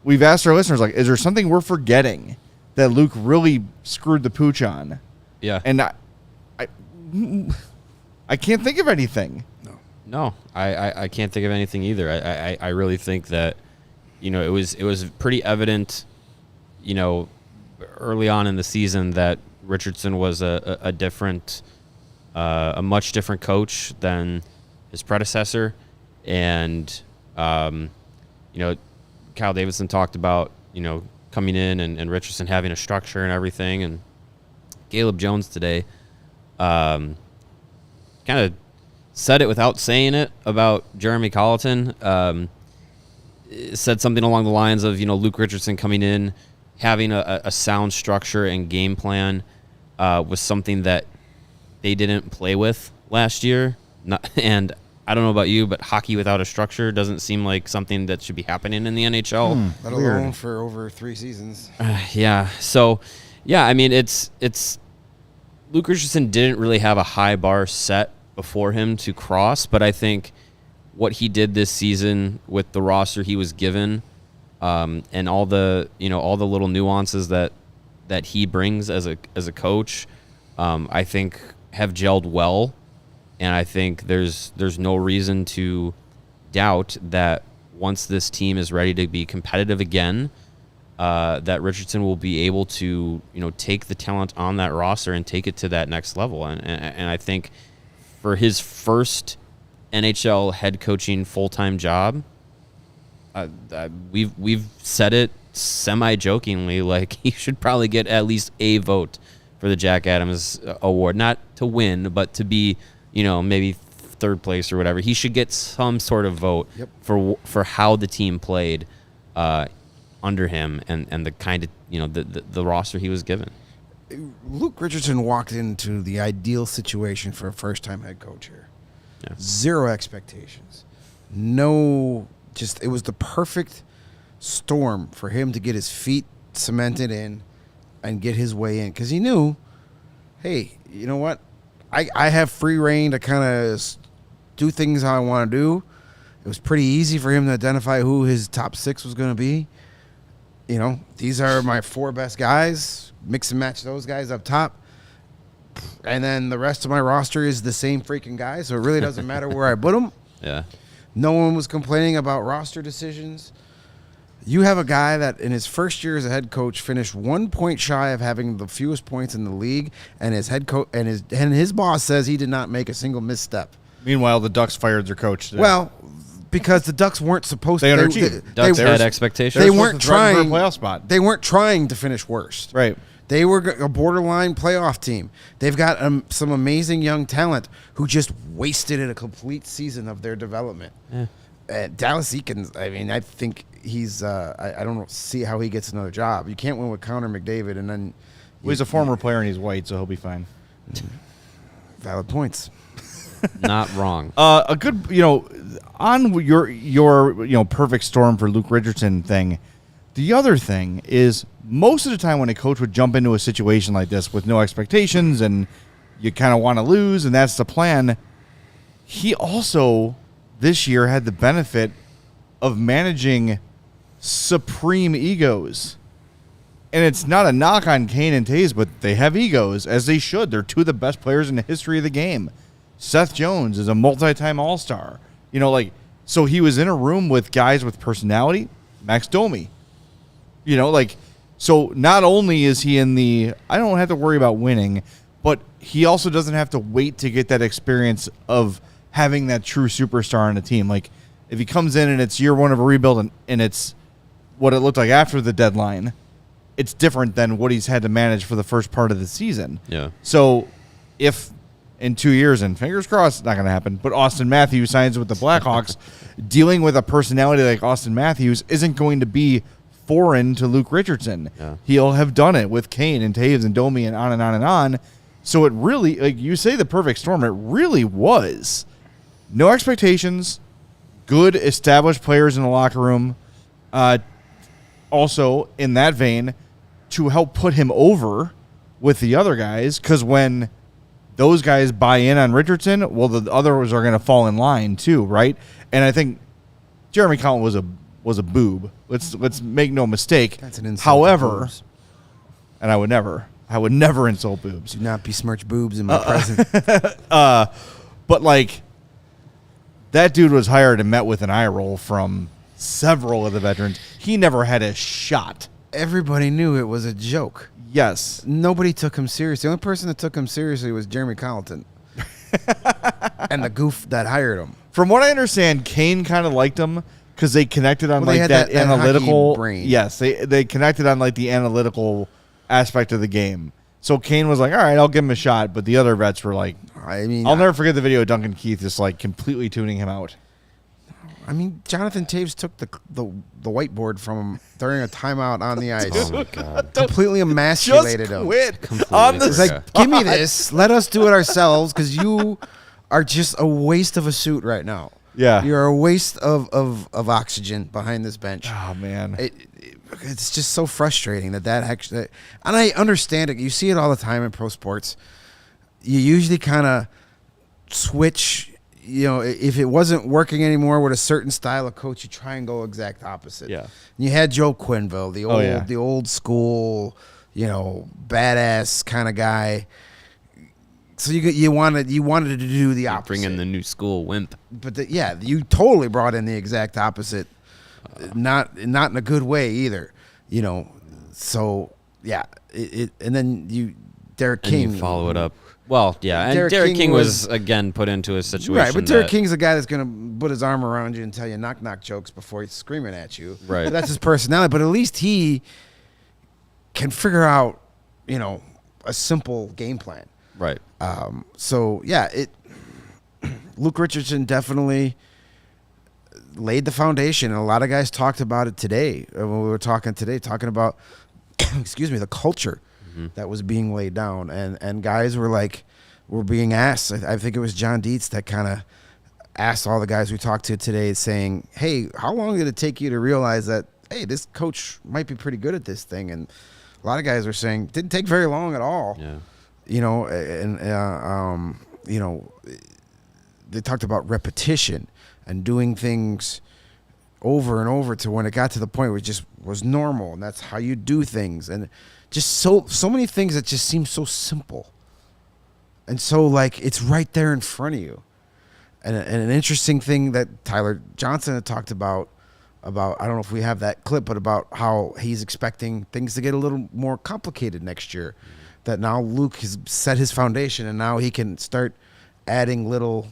We've asked our listeners, like, is there something we're forgetting that Luke really screwed the pooch on? Yeah. And I can't think of anything. No, I can't think of anything either. I really think that, it was pretty evident, early on in the season that Richardson was a much different coach than his predecessor. And, Kyle Davidson talked about, coming in and Richardson having a structure and everything. And Caleb Jones today kind of said it without saying it about Jeremy Colleton. Said something along the lines of, Luke Richardson coming in, having a sound structure and game plan was something that they didn't play with last year. And I don't know about you, but hockey without a structure doesn't seem like something that should be happening in the NHL. Let alone for over 3 seasons. So, I mean, it's Luke Richardson didn't really have a high bar set before him to cross, but I think what he did this season with the roster he was given, and all the little nuances that he brings as a coach, I think have gelled well, and I think there's no reason to doubt that once this team is ready to be competitive again, that Richardson will be able to take the talent on that roster and take it to that next level, and I think for his first NHL head coaching full-time job, we've said it semi-jokingly, like he should probably get at least a vote for the Jack Adams Award, not to win, but to be, maybe third place or whatever. He should get some sort of vote for how the team played under him and the kind of the roster he was given. Luke Richardson walked into the ideal situation for a first-time head coach here. Yeah. Zero expectations. It was the perfect storm for him to get his feet cemented in and get his way in. Because he knew, hey, you know what? I have free reign to kind of do things how I want to do. It was pretty easy for him to identify who his top 6 was going to be. These are my 4 best guys. Mix and match those guys up top. And then the rest of my roster is the same freaking guys, so it really doesn't matter where I put them. Yeah. No one was complaining about roster decisions. You have a guy that in his first year as a head coach finished 1 point shy of having the fewest points in the league, and his head coach and his boss says he did not make a single misstep. Meanwhile, the Ducks fired their coach today. Well, because the Ducks weren't supposed They to. underachieved. Ducks had expectations. They They're weren't supposed to threaten trying for a playoff spot. They weren't trying to finish worst. Right. They were a borderline playoff team. They've got some amazing young talent who just wasted a complete season of their development. Dallas Eakins, I mean, I think he's. I don't see how he gets another job. You can't win with Conor McDavid, and then Well, he's a former player and he's white, so he'll be fine. valid points. Not wrong. A good, on your perfect storm for Luke Richardson thing. The other thing is most of the time when a coach would jump into a situation like this with no expectations and you kind of want to lose and that's the plan, he also this year had the benefit of managing supreme egos. And it's not a knock on Kane and Taves, but they have egos, as they should. They're two of the best players in the history of the game. Seth Jones is a multi-time All-Star. So he was in a room with guys with personality. Max Domi. So not only is he in the, I don't have to worry about winning, but he also doesn't have to wait to get that experience of having that true superstar on the team. Like, if he comes in and it's year one of a rebuild and it's what it looked like after the deadline, it's different than what he's had to manage for the first part of the season. Yeah. So if in 2 years, and fingers crossed, it's not going to happen, but Austin Matthews signs with the Blackhawks, dealing with a personality like Austin Matthews isn't going to be foreign to Luke Richardson. Yeah. He'll have done it with Kane and Taves and Domi and on and on and on. So it really, like you say, the perfect storm, it really was. No expectations, good established players in the locker room. Also, in that vein, to help put him over with the other guys, because when those guys buy in on Richardson, well, the others are going to fall in line too, right? And I think Jeremy Collin was a boob. Let's make no mistake. That's an insult. However, to boobs. and I would never insult boobs. Do not besmirch boobs in my presence. But like, that dude was hired and met with an eye roll from several of the veterans. He never had a shot. Everybody knew it was a joke. Yes. Nobody took him seriously. The only person that took him seriously was Jeremy Colleton. And the goof that hired him. From what I understand, Kane kind of liked him because they connected on Well, they like had that that analytical hockey brain. Yes, they connected on like the analytical aspect of the game. So Kane was like, all right, I'll give him a shot. But the other vets were like, I mean, I'll never forget the video of Duncan Keith just like completely tuning him out. I mean, Jonathan Taves took the whiteboard from him during a timeout on the ice. Oh my God. Completely emasculated him. quit Completely on the It's like, give me this. Let us do it ourselves because you are just a waste of a suit right now. Yeah. You're a waste of oxygen behind this bench. Oh man. It's just so frustrating that actually, and I understand it. You see it all the time in pro sports. You usually kind of switch. If it wasn't working anymore with a certain style of coach, you try and go exact opposite. Yeah. And you had Joe Quenneville, the old school, badass kind of guy. So you wanted to do the opposite. Bring in the new school wimp. But you totally brought in the exact opposite. Not in a good way either. So yeah, and then Derek King. And you follow it up. Well, yeah, and Derek Derek King King was again put into a situation. Right, but Derek King's the guy that's going to put his arm around you and tell you knock-knock jokes before he's screaming at you. Right. That's his personality, but at least he can figure out, a simple game plan. Right. So, yeah, Luke Richardson definitely laid the foundation, and a lot of guys talked about it today when we were talking about, the culture that was being laid down, and guys were being asked. I think it was John Dietz that kind of asked all the guys we talked to today, saying, "Hey, how long did it take you to realize that? Hey, this coach might be pretty good at this thing?" And a lot of guys were saying, "Didn't take very long at all." Yeah. They talked about repetition and doing things over and over to when it got to the point where it just was normal, and that's how you do things, and just so many things that just seem so simple, and so it's right there in front of you. And an interesting thing that Tyler Johnson had talked about about, I don't know if we have that clip, but about how he's expecting things to get a little more complicated next year. That now Luke has set his foundation, and now he can start adding little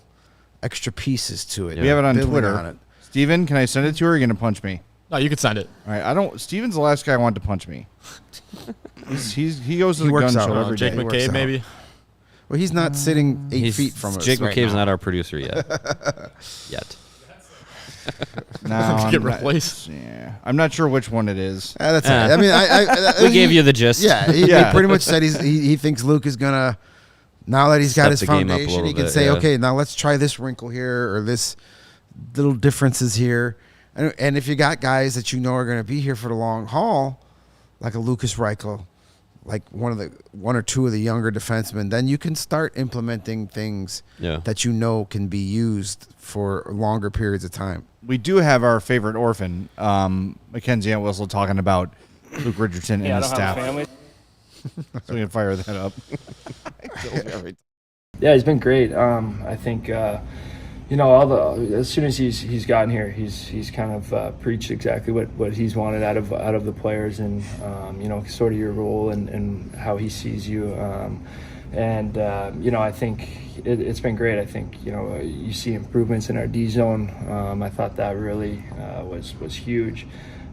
extra pieces to it. We have it on building Twitter. on it. Steven, can I send it to you, or are you going to punch me? No, you can send it. All right, Steven's the last guy I wanted to punch me. He goes to the works gun out. show every Jake day. works McCabe, out. maybe. Well, he's not sitting 8 feet from us. Jake right McCabe's now. not our producer yet. Yet. No, Get replaced. Yeah, I'm not sure which one it is. That's it. I mean, I We gave you the gist. Yeah, he pretty much said he thinks Luke is gonna, now that he's got Step his the game up a foundation, little he can bit, say, yeah. okay, now let's try this wrinkle here or this little differences here. And if you got guys that you know are going to be here for the long haul, like a Lucas Reichel, like one or two of the younger defensemen, then you can start implementing things that you know can be used for longer periods of time. We do have our favorite orphan, Mackenzie Entwistle, talking about Luke Richardson and his staff. So we can fire that up. Yeah, he's been great. I think as soon as he's gotten here, he's kind of preached exactly what he's wanted out of the players, and sort of your role and how he sees you. I think it's been great. I think you see improvements in our D zone. I thought that really was huge.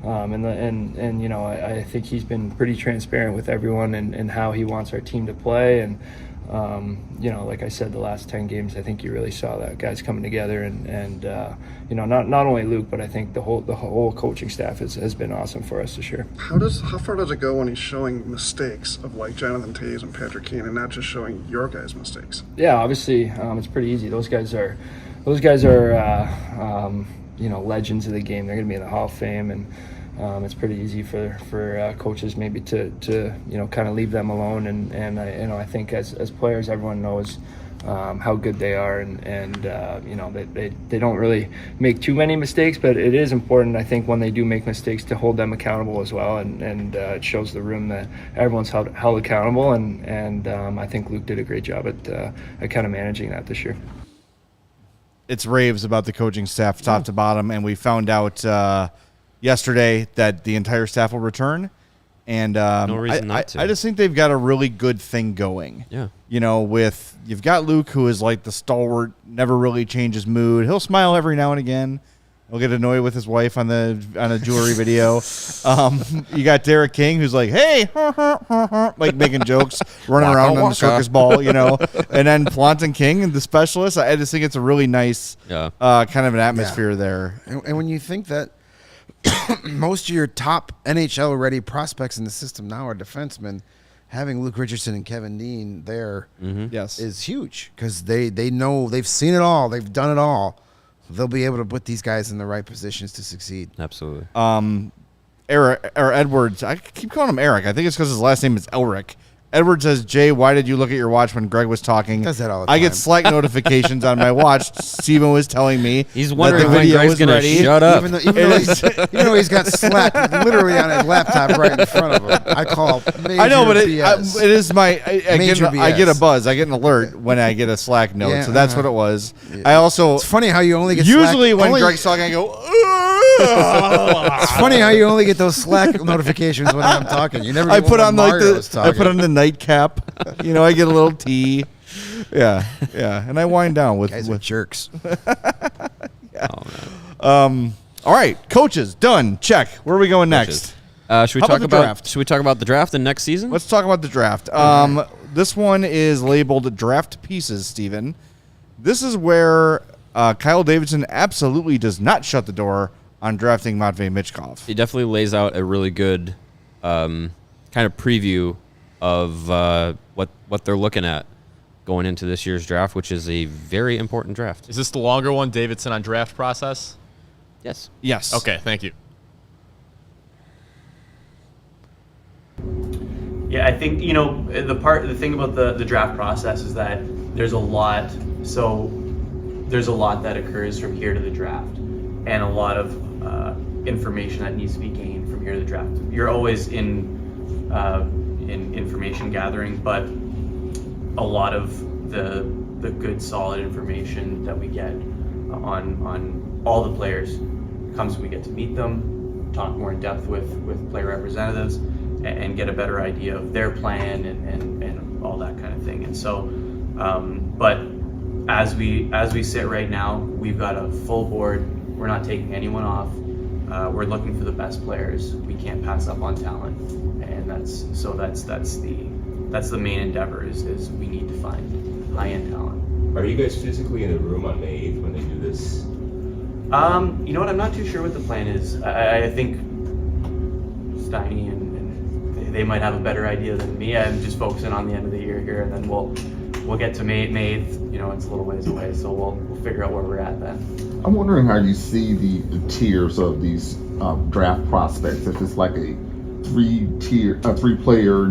I think he's been pretty transparent with everyone and how he wants our team to play. And, like I said, the last 10 games, I think you really saw that guys coming together and not only Luke, but I think the whole coaching staff has been awesome for us this year. How far does it go when he's showing mistakes of like Jonathan Toews and Patrick Kane and not just showing your guys' mistakes? Yeah, obviously, it's pretty easy. Those guys are legends of the game. They're going to be in the Hall of Fame, and it's pretty easy for coaches maybe to kind of leave them alone. And I think as players, everyone knows how good they are, and they don't really make too many mistakes, but it is important, I think, when they do make mistakes to hold them accountable as well, and it shows the room that everyone's held accountable, and I think Luke did a great job at kind of managing that this year. It's raves about the coaching staff top to bottom, and we found out yesterday that the entire staff will return. And No reason not to. I just think they've got a really good thing going. Yeah. You've got Luke, who is like the stalwart, never really changes mood. He'll smile every now and again. He'll get annoyed with his wife on a jewelry video. You got Derek King, who's like, hey, like making jokes, running around on the circus ball, And then Planton King, the specialist. I just think it's a really nice kind of an atmosphere there. And when you think that most of your top NHL-ready prospects in the system now are defensemen, having Luke Richardson and Kevin Dean there is huge, because they know, they've seen it all, they've done it all. They'll be able to put these guys in the right positions to succeed. Absolutely. Eric or Edwards, I keep calling him Eric. I think it's because his last name is Elric. Edward says, Jay, why did you look at your watch when Greg was talking? Does that all the I get time. Slack notifications on my watch. Steven was telling me He's that wondering the when video Greg's was going to ready. shut up. Even though he's got Slack literally on his laptop right in front of him. I call major I know, but it BS. is my. I Major get a BS. buzz. I get an alert when I get a Slack note. Yeah, so that's what it was. I also It's funny how you only get usually Slack, when only, Greg's talking, I go. It's funny how you only get those Slack notifications when I'm talking. You never. I Get put one on when like Mario's I put talking. on the nightcap. I get a little tea. Yeah, and I wind down with. Guys are jerks. Oh, man. All right, coaches done. Check. Where are we going next? Should we How talk about the draft? Should we talk about the draft and next season? Let's talk about the draft. This one is labeled draft pieces, Steven. This is where Kyle Davidson absolutely does not shut the door on drafting Matvei Michkov. He definitely lays out a really good kind of preview of what they're looking at going into this year's draft, which is a very important draft. Is this the longer one, Davidson, on draft process? Yes. Yes. Okay, thank you. Yeah, I think, the thing about the draft process is that there's a lot that occurs from here to the draft, and a lot of information that needs to be gained from here to the draft. You're always in information gathering, but a lot of the good solid information that we get on all the players comes when we get to meet them, talk more in depth with player representatives, and get a better idea of their plan and all that kind of thing. And so, but as we sit right now, we've got a full board. We're not taking anyone off. We're looking for the best players. We can't pass up on talent, and that's the main endeavor is we need to find high-end talent. Are you guys physically in the room on May 8th when they do this? You know what? I'm not too sure what the plan is. I think Steiny and they might have a better idea than me. I'm just focusing on the end of the year here, and then we'll get to May 8th. You know, it's a little ways away, so we'll figure out where we're at then. I'm wondering how you see the tiers of these draft prospects. If it's like a three-player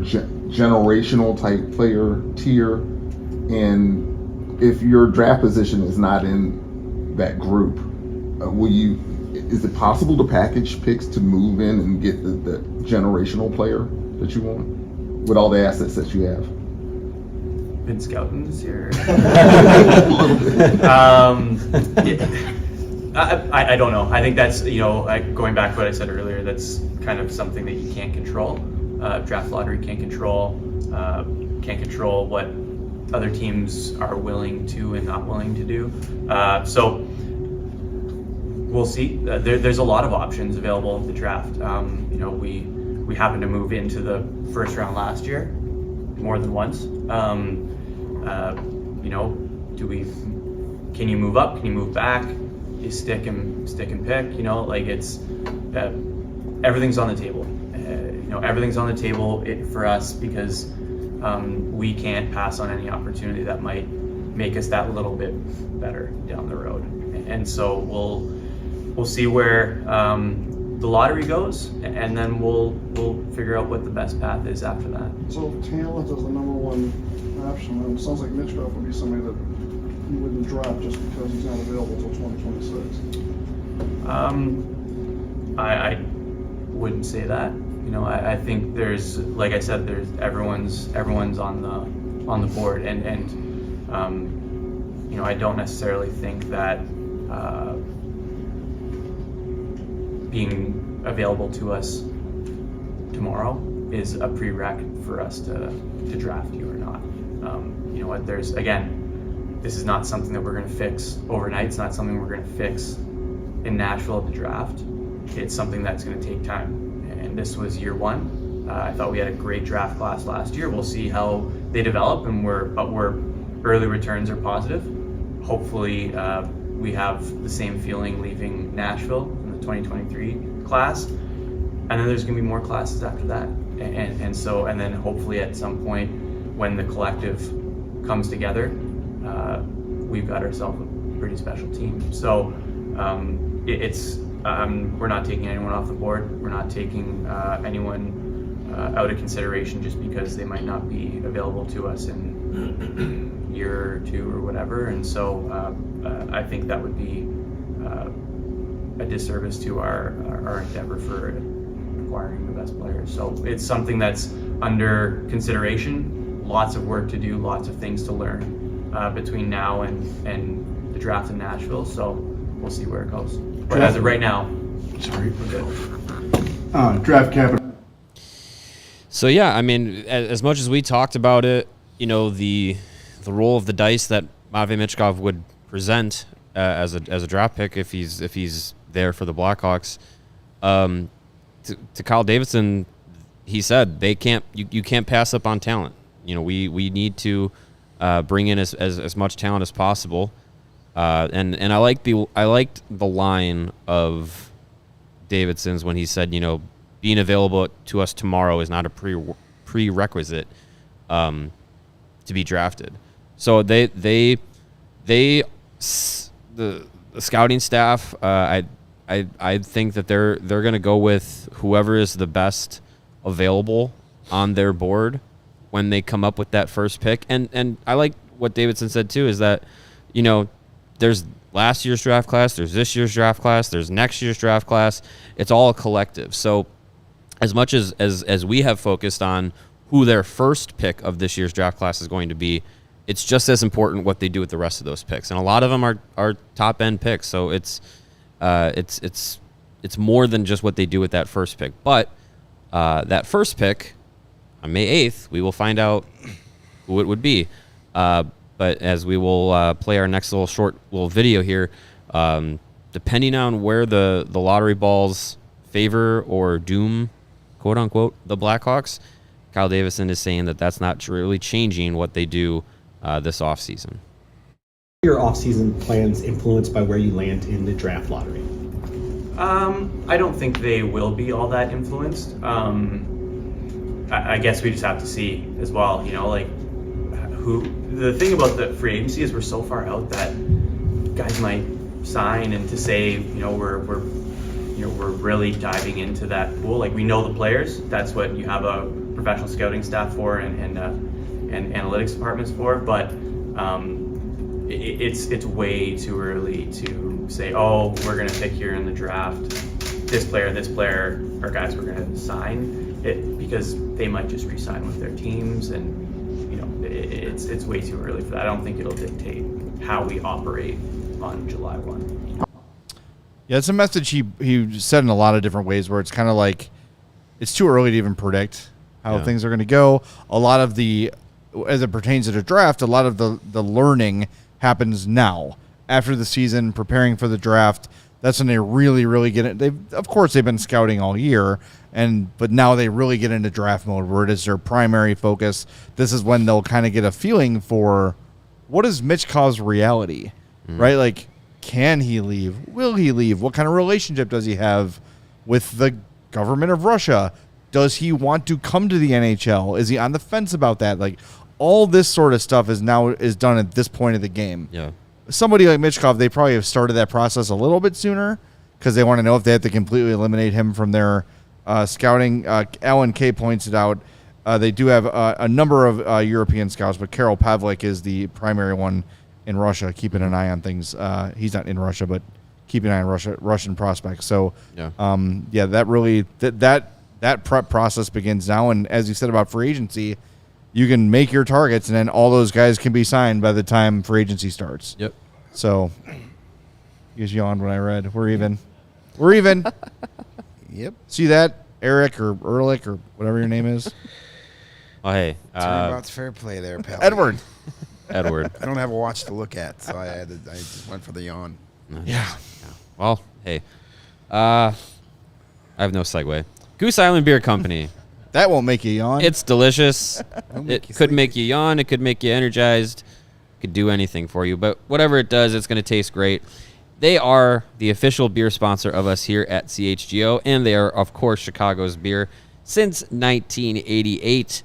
generational type player tier, and if your draft position is not in that group, is it possible to package picks to move in and get the generational player that you want with all the assets that you have? Been scouting this year. I don't know. I think that's, going back to what I said earlier, that's kind of something that you can't control. Draft lottery can't control what other teams are willing to and not willing to do. So we'll see. There's a lot of options available at the draft. We happened to move into the first round last year more than once. Can you move up? Can you move back? You stick and pick. It's everything's on the table. Everything's on the table for us because we can't pass on any opportunity that might make us that little bit better down the road. And so we'll see where the lottery goes, and then we'll figure out what the best path is after that. So talent is the number one option, and it sounds like Mitchkov would be somebody that you wouldn't drop just because he's not available until 2026. I wouldn't say that. I think there's, like I said, everyone's on the board, and I don't necessarily think that being available to us tomorrow is a prereq for us to draft you or not. This is not something that we're going to fix overnight. It's not something we're going to fix in Nashville at the draft. It's something that's going to take time. And this was year one. I thought we had a great draft class last year. We'll see how they develop, but early returns are positive. Hopefully, we have the same feeling leaving Nashville in the 2023 class, and then there's going to be more classes after that. And then hopefully at some point when the collective comes together, we've got ourselves a pretty special team. So we're not taking anyone off the board. We're not taking anyone out of consideration just because they might not be available to us in year or two or whatever. And so I think that would be a disservice to our endeavor for acquiring the best players. So it's something that's under consideration. Lots of work to do, lots of things to learn between now and the draft in Nashville. So we'll see where it goes. But as of right now, we're good. Draft capital. So yeah, I mean, as much as we talked about it, the roll of the dice that Matvei Michkov would present as a draft pick if he's there for the Blackhawks, to Kyle Davidson, he said you can't pass up on talent. We need to bring in as much talent as possible. And I liked the line of Davidson's when he said, being available to us tomorrow is not a prerequisite to be drafted. So the scouting staff, I think that they're going to go with whoever is the best available on their board when they come up with that first pick. And I like what Davidson said too, is that, there's last year's draft class, there's this year's draft class, there's next year's draft class. It's all a collective. So as much as we have focused on who their first pick of this year's draft class is going to be, it's just as important what they do with the rest of those picks. And a lot of them are top end picks. So it's it's more than just what they do with that first pick. But that first pick on May 8th, we will find out who it would be. But as we will play our next little video here, depending on where the lottery balls favor or doom, quote unquote, the Blackhawks, Kyle Davidson is saying that that's not really changing what they do this offseason. Your offseason plans influenced by where you land in the draft lottery? I don't think they will be all that influenced. I guess we just have to see as well, the thing about the free agency is we're so far out that guys might sign, and to say, we're really diving into that pool. Like, we know the players. That's what you have a professional scouting staff for and analytics departments for. But it's way too early to say, oh, we're going to pick here in the draft this player, are guys we're going to sign it, because they might just re-sign with their teams, and it's way too early for that. I don't think it'll dictate how we operate on July 1. Yeah, it's a message he said in a lot of different ways, where it's kind of like it's too early to even predict how things are going to go. A lot of as it pertains to the draft, a lot of the learning happens now after the season, preparing for the draft. That's when they really, really get it. Of course, they've been scouting all year, but now they really get into draft mode, where it is their primary focus. This is when they'll kind of get a feeling for what is Michkov's reality, right? Like, can he leave? Will he leave? What kind of relationship does he have with the government of Russia? Does he want to come to the NHL? Is he on the fence about that? Like, all this sort of stuff is done at this point of the game. Yeah. Somebody like Michkov, they probably have started that process a little bit sooner because they want to know if they have to completely eliminate him from their scouting. Alan K points it out. They do have a number of European scouts, but Karel Pavlik is the primary one in Russia, keeping an eye on things. He's not in Russia, but keeping an eye on Russian prospects. So, that really that prep process begins now. And as you said about free agency, you can make your targets, and then all those guys can be signed by the time free agency starts. Yep. So, you just yawned when I read. We're even. We're even. Yep. See that, Eric or Ehrlich or whatever your name is? Oh, hey. Turnabout's fair play there, pal. Edward. Edward. I don't have a watch to look at, so I just went for the yawn. Yeah. Well, hey. I have no segue. Goose Island Beer Company. That won't make you yawn. It's delicious. It could make you yawn. It could make you energized. It could do anything for you. But whatever it does, it's going to taste great. They are the official beer sponsor of us here at CHGO, and they are, of course, Chicago's beer since 1988.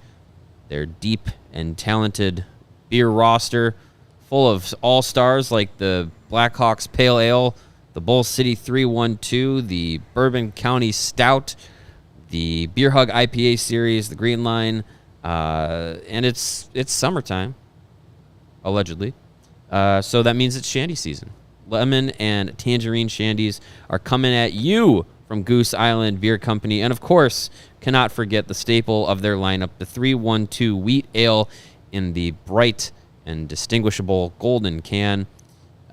Their deep and talented beer roster, full of all-stars like the Blackhawks Pale Ale, the Bull City 312, the Bourbon County Stout, the Beer Hug IPA series, the Green Line, and it's summertime, allegedly. So that means it's shandy season. Lemon and tangerine shandies are coming at you from Goose Island Beer Company. And, of course, cannot forget the staple of their lineup, the 312 Wheat Ale in the bright and distinguishable golden can.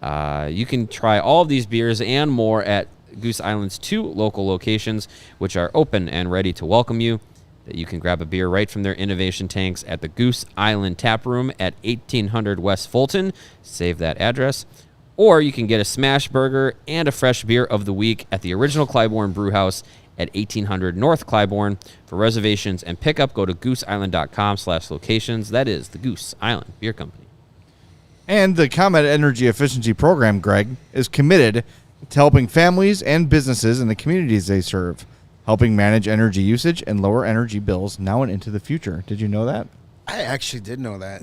You can try all of these beers and more at Goose Island's 2 local locations, which are open and ready to welcome you. That you can grab a beer right from their innovation tanks at the Goose Island Tap Room at 1800 West Fulton. Save that address. Or you can get a smash burger and a fresh beer of the week at the original Clybourne Brewhouse at 1800 North Clybourne. For reservations and pickup, go to gooseisland.com/locations. That is the Goose Island Beer Company. And the ComEd Energy Efficiency Program, Greg, is committed to helping families and businesses in the communities they serve, helping manage energy usage and lower energy bills now and into the future. Did you know that? I actually did know that.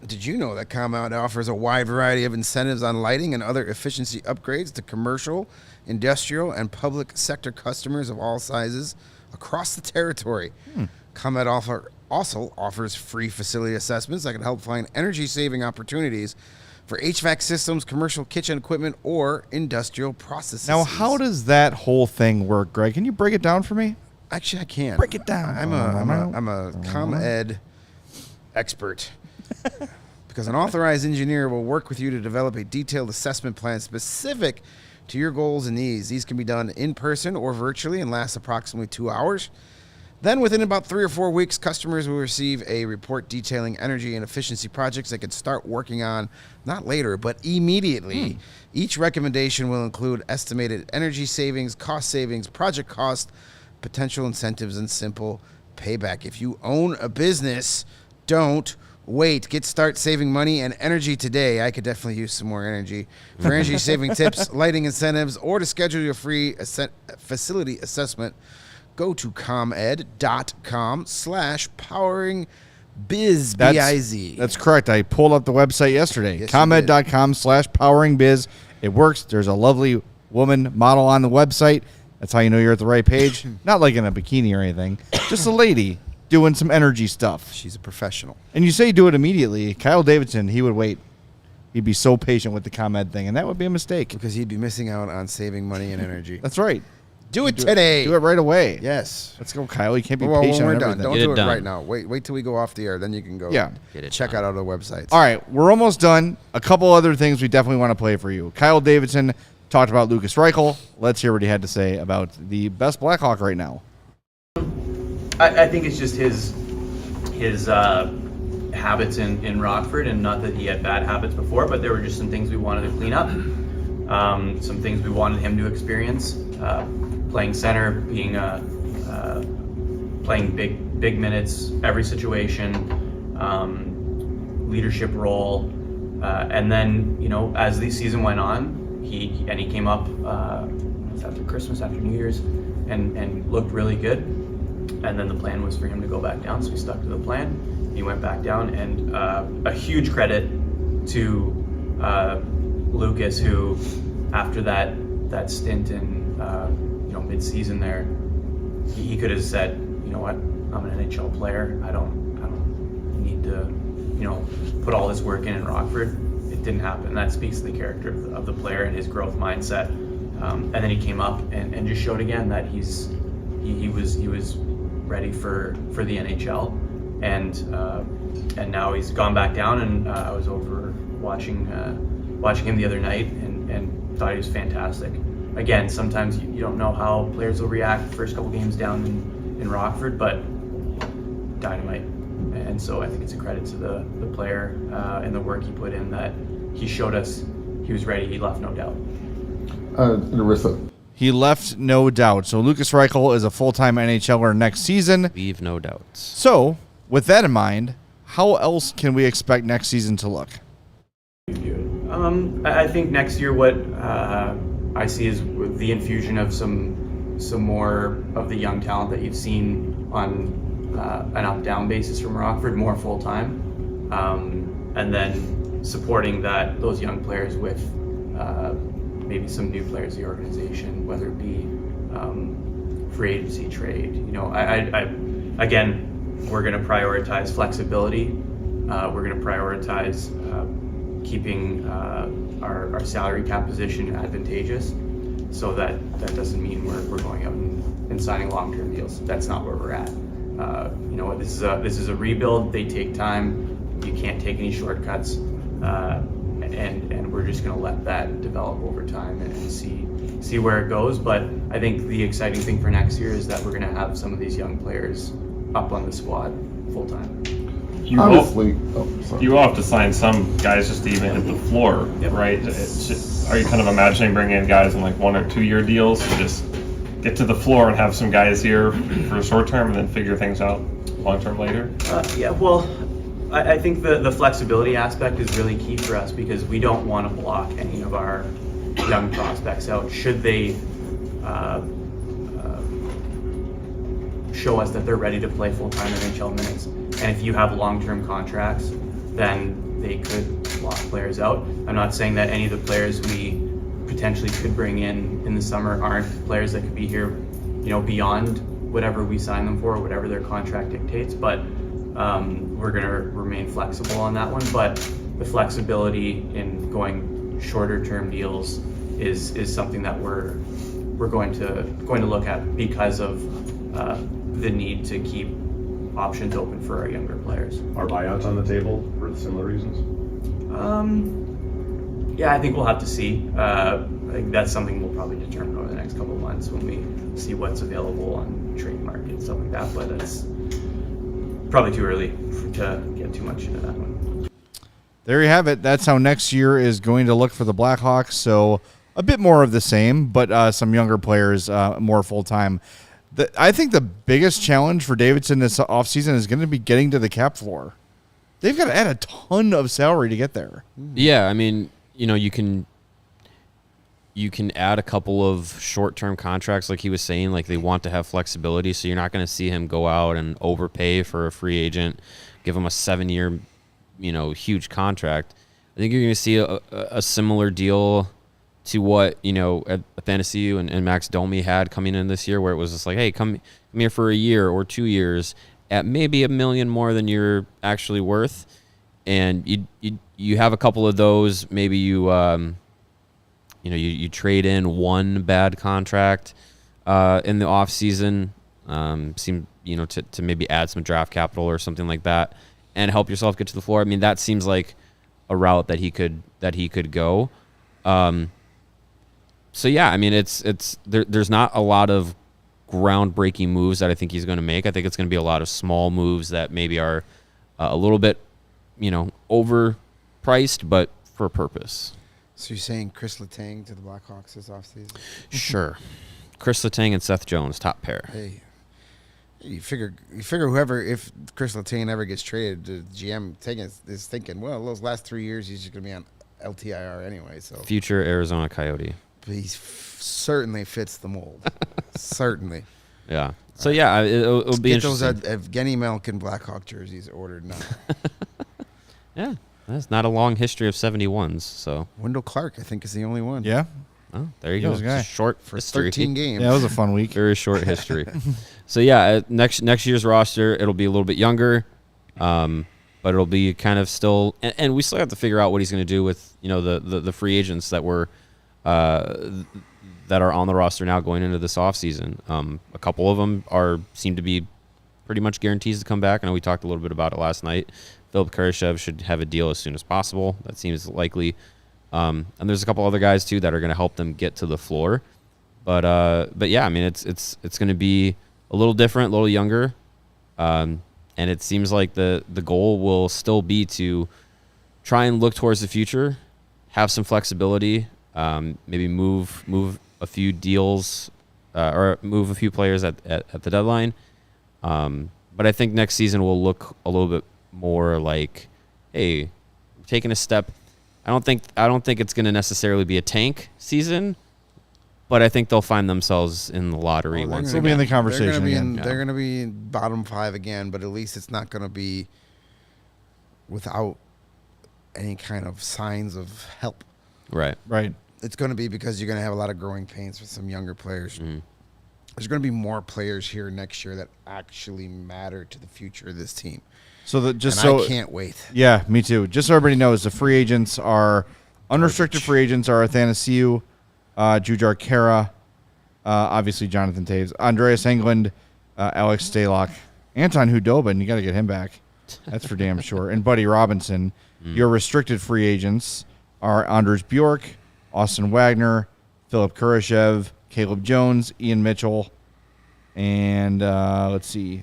Did you know that ComEd offers a wide variety of incentives on lighting and other efficiency upgrades to commercial, industrial, and public sector customers of all sizes across the territory? ComEd also offers free facility assessments that can help find energy-saving opportunities for HVAC systems, commercial kitchen equipment, or industrial processes. Now, how does that whole thing work, Greg? Can you break it down for me? Actually, I can. Break it down. I'm a ComEd expert. because an authorized engineer will work with you to develop a detailed assessment plan specific to your goals and needs. These can be done in person or virtually and last approximately 2 hours. Then within about 3 or 4 weeks, customers will receive a report detailing energy and efficiency projects they can start working on, not later, but immediately. Each recommendation will include estimated energy savings, project cost, potential incentives, and simple payback. If you own a business, don't wait. Start saving money and energy today. I could definitely use some more energy. For energy saving tips, lighting incentives, or to schedule your free facility assessment, go to comed.com/poweringbiz, B-I-Z. That's correct. I pulled up the website yesterday. Yes, comed.com/poweringbiz. It works. There's a lovely woman model on the website. That's how you know you're at the right page. Not like in a bikini or anything. Just a lady doing some energy stuff. She's a professional. And you say do it immediately. Kyle Davidson, he would wait. He'd be so patient with the ComEd thing, and that would be a mistake. Because he'd be missing out on saving money and energy. That's right. Do it today. Do it right away. Yes. Let's go, Kyle. You can't be When patient we're on done. everything. Don't Get do it it done. right now. Wait till we go off the air. Then you can go Yeah. check out other websites. All right, we're almost done. A couple other things we definitely want to play for you. Kyle Davidson talked about Lucas Reichel. Let's hear what he had to say about the best Blackhawk right now. I think it's just his habits in Rockford, and not that he had bad habits before, but there were just some things we wanted to clean up, some things we wanted him to experience. Playing center, being playing big minutes, every situation, leadership role, and then as the season went on, he came up after Christmas, after New Year's, and looked really good. And then the plan was for him to go back down, so we stuck to the plan. He went back down, and a huge credit to Lucas, who after that stint in mid-season there, he could have said, you know what, I'm an NHL player. I don't need to put all this work in Rockford. It didn't happen. That speaks to the character of the player and his growth mindset. And then he came up and just showed again that he was ready for the NHL, and now he's gone back down. And I was over watching him the other night and thought he was fantastic. Again, sometimes you don't know how players will react the first couple games down in Rockford, but dynamite. And so I think it's a credit to the player and the work he put in, that he showed us he was ready. He left no doubt. Narissa. He left no doubt. So Lucas Reichel is a full-time NHLer next season. Leave no doubts. So with that in mind, how else can we expect next season to look? I think next year what I see is the infusion of some more of the young talent that you've seen on an up-down basis from Rockford, more full-time, and then supporting those young players with maybe some new players in the organization, whether it be free agency, trade. Again, we're going to prioritize flexibility. We're going to prioritize keeping our salary cap position advantageous, so that doesn't mean we're going out and signing long-term deals. That's not where we're at. This is a rebuild. They take time. You can't take any shortcuts, and we're just going to let that develop over time and see where it goes. But I think the exciting thing for next year is that we're going to have some of these young players up on the squad full time. You will have to sign some guys just to even hit the floor, right? Are you kind of imagining bringing in guys in like 1 or 2 year deals to just get to the floor and have some guys here for a short term and then figure things out long term later? Well, I think the flexibility aspect is really key for us, because we don't want to block any of our young prospects out should they show us that they're ready to play full-time NHL minutes. And if you have long-term contracts, then they could lock players out. I'm not saying that any of the players we potentially could bring in the summer aren't players that could be here, beyond whatever we sign them for, whatever their contract dictates. But we're going to remain flexible on that one. But the flexibility in going shorter-term deals is something that we're going to look at, because of the need to keep options open for our younger players. Are buyouts on the table for similar reasons? Yeah, I think we'll have to see. I think that's something we'll probably determine over the next couple of months when we see what's available on trade market and stuff like that. But it's probably too early to get too much into that one. There you have it. That's how next year is going to look for the Blackhawks. So a bit more of the same, but some younger players more full-time. I think the biggest challenge for Davidson this offseason is going to be getting to the cap floor. They've got to add a ton of salary to get there. Yeah, I mean, you can add a couple of short-term contracts, like he was saying. Like, they want to have flexibility, so you're not going to see him go out and overpay for a free agent, give him a 7-year, huge contract. I think you're going to see a similar deal to what Athanasiou and Max Domi had coming in this year, where it was just like, hey, come here for a year or 2 years at maybe $1 million more than you're actually worth, and you have a couple of those. Maybe you trade in one bad contract in the off season, to maybe add some draft capital or something like that, and help yourself get to the floor. I mean, that seems like a route that he could go. So yeah, I mean, there's not a lot of groundbreaking moves that I think he's going to make. I think it's going to be a lot of small moves that maybe are a little bit, overpriced, but for a purpose. So you're saying Chris Letang to the Blackhawks this offseason? Sure. Chris Letang and Seth Jones, top pair. Hey, you figure whoever, if Chris Letang ever gets traded, the GM is thinking, well, those last 3 years he's just going to be on LTIR anyway. So future Arizona Coyote. But he certainly fits the mold. Certainly. Yeah. So yeah, it'll be interesting. Get those Evgeny Malkin Blackhawk jerseys ordered now. Yeah. That's not a long history of 71s. So Wendell Clark, I think, is the only one. Yeah. Oh, there you go. It's short for history. 13 games. Yeah, it was a fun week. Very short history. So yeah, next year's roster, it'll be a little bit younger, but it'll be kind of still, and we still have to figure out what he's going to do with the free agents that are on the roster now going into this offseason. A couple of them seem to be pretty much guarantees to come back. I know we talked a little bit about it last night. Philip Kurashev should have a deal as soon as possible. That seems likely. And there's a couple other guys too that are going to help them get to the floor. But yeah, I mean, it's going to be a little different, a little younger. And it seems like the goal will still be to try and look towards the future, have some flexibility, maybe move a few deals or move a few players at the deadline. But I think next season will look a little bit more like, hey, we're taking a step. I don't think it's going to necessarily be a tank season, but I think they'll find themselves in the lottery once again. They'll be in the conversation They're going to be in bottom 5 again, but at least it's not going to be without any kind of signs of help. Right. It's going to be because you're going to have a lot of growing pains with some younger players. There's going to be more players here next year that actually matter to the future of this team. I can't wait. Yeah, me too. Just so everybody knows, the free agents are unrestricted free agents are Athanasiou, Jujar Kara, obviously Jonathan Taves, Andreas Englund, Alex Stalock, Anton Hudobin. You got to get him back. That's for damn sure. And Buddy Robinson. Your restricted free agents are Anders Bjork, Austin Wagner, Philip Kurashev, Caleb Jones, Ian Mitchell, and let's see.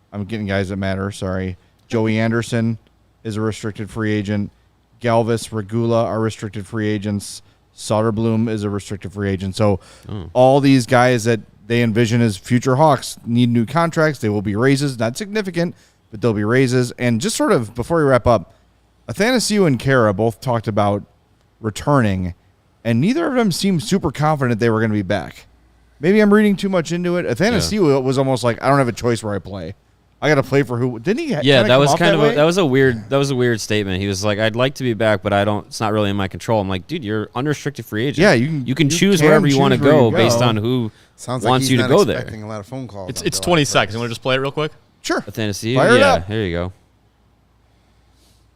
I'm getting guys that matter. Sorry. Joey Anderson is a restricted free agent. Galvis, Regula are restricted free agents. Soderblom is a restricted free agent. So all these guys that they envision as future Hawks need new contracts. They will be raises, not significant, but they'll be raises. And just sort of before we wrap up, Athanasiou and Kara both talked about returning, and neither of them seemed super confident they were going to be back. Maybe I'm reading too much into it. Athanasiou was almost like, I don't have a choice where I play. I got to play for who? Didn't he? Yeah, that was kind of that was a weird statement. He was like, "I'd like to be back, but I don't. It's not really in my control." I'm like, dude, you're unrestricted free agent. Yeah, you can choose wherever you want to go based on who wants you to go there. A lot of phone calls. It's 20 seconds. You want to just play it real quick? Sure. Athanasiou. Fire it up. Here you go.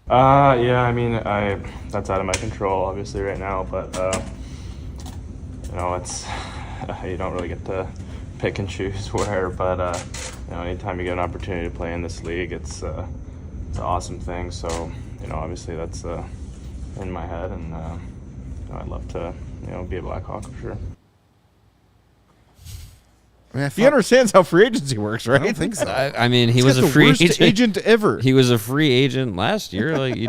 Yeah, I mean, that's out of my control, obviously, right now. But it's you don't really get to pick and choose where. But anytime you get an opportunity to play in this league, it's an awesome thing. So obviously that's in my head, and I'd love to be a Blackhawk for sure. I mean, he understands how free agency works, right? I don't think so. I mean, he was a free agent ever. He was a free agent last year. Like, did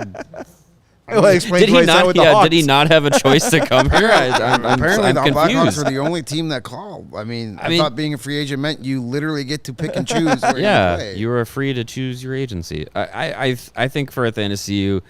he not have a choice to come here? Apparently, I'm the confused. Blackhawks are the only team that called. I mean, I thought being a free agent meant you literally get to pick and choose where you play. You were free to choose your agency. I think for Athanasiou,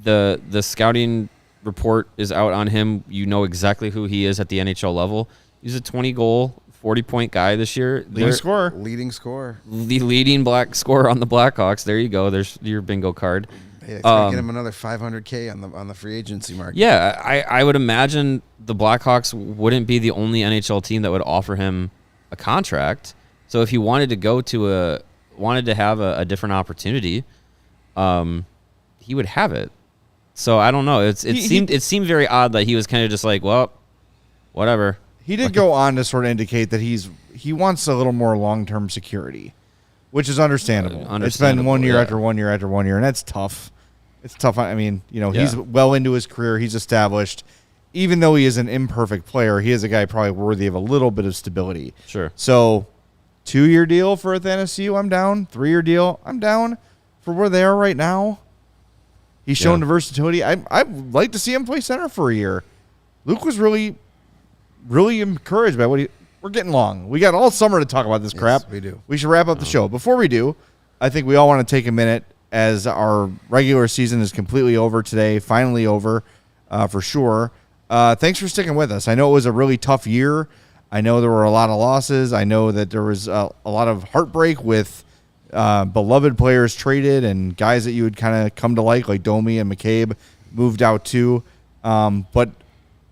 the scouting report is out on him. You know exactly who he is at the NHL level. He's a 20-goal, 40-point guy this year. Leading scorer. The leading black scorer on the Blackhawks. There you go. There's your bingo card. Yeah, get him another $500K on the free agency market. Yeah, I would imagine the Blackhawks wouldn't be the only NHL team that would offer him a contract. So if he wanted to have a different opportunity, he would have it. So I don't know. It seemed very odd that he was kind of just like, well, whatever. He did go on to sort of indicate that he wants a little more long-term security, which is understandable. It's been 1 year after 1 year after 1 year, and that's tough. It's tough. I mean, he's well into his career. He's established. Even though he is an imperfect player, he is a guy probably worthy of a little bit of stability. Sure. So, 2-year deal for Athanasiou, I'm down. 3-year deal, I'm down. For where they are right now, he's shown the versatility. I'd like to see him play center for a year. Luke was really, really encouraged by we're getting long. We got all summer to talk about this crap. Yes, we do. We should wrap up the show. Before we do, I think we all want to take a minute as our regular season is completely over today, finally over for sure. Thanks for sticking with us. I know it was a really tough year. I know there were a lot of losses. I know that there was a lot of heartbreak with beloved players traded and guys that you would kind of come to like Domi and McCabe moved out too. But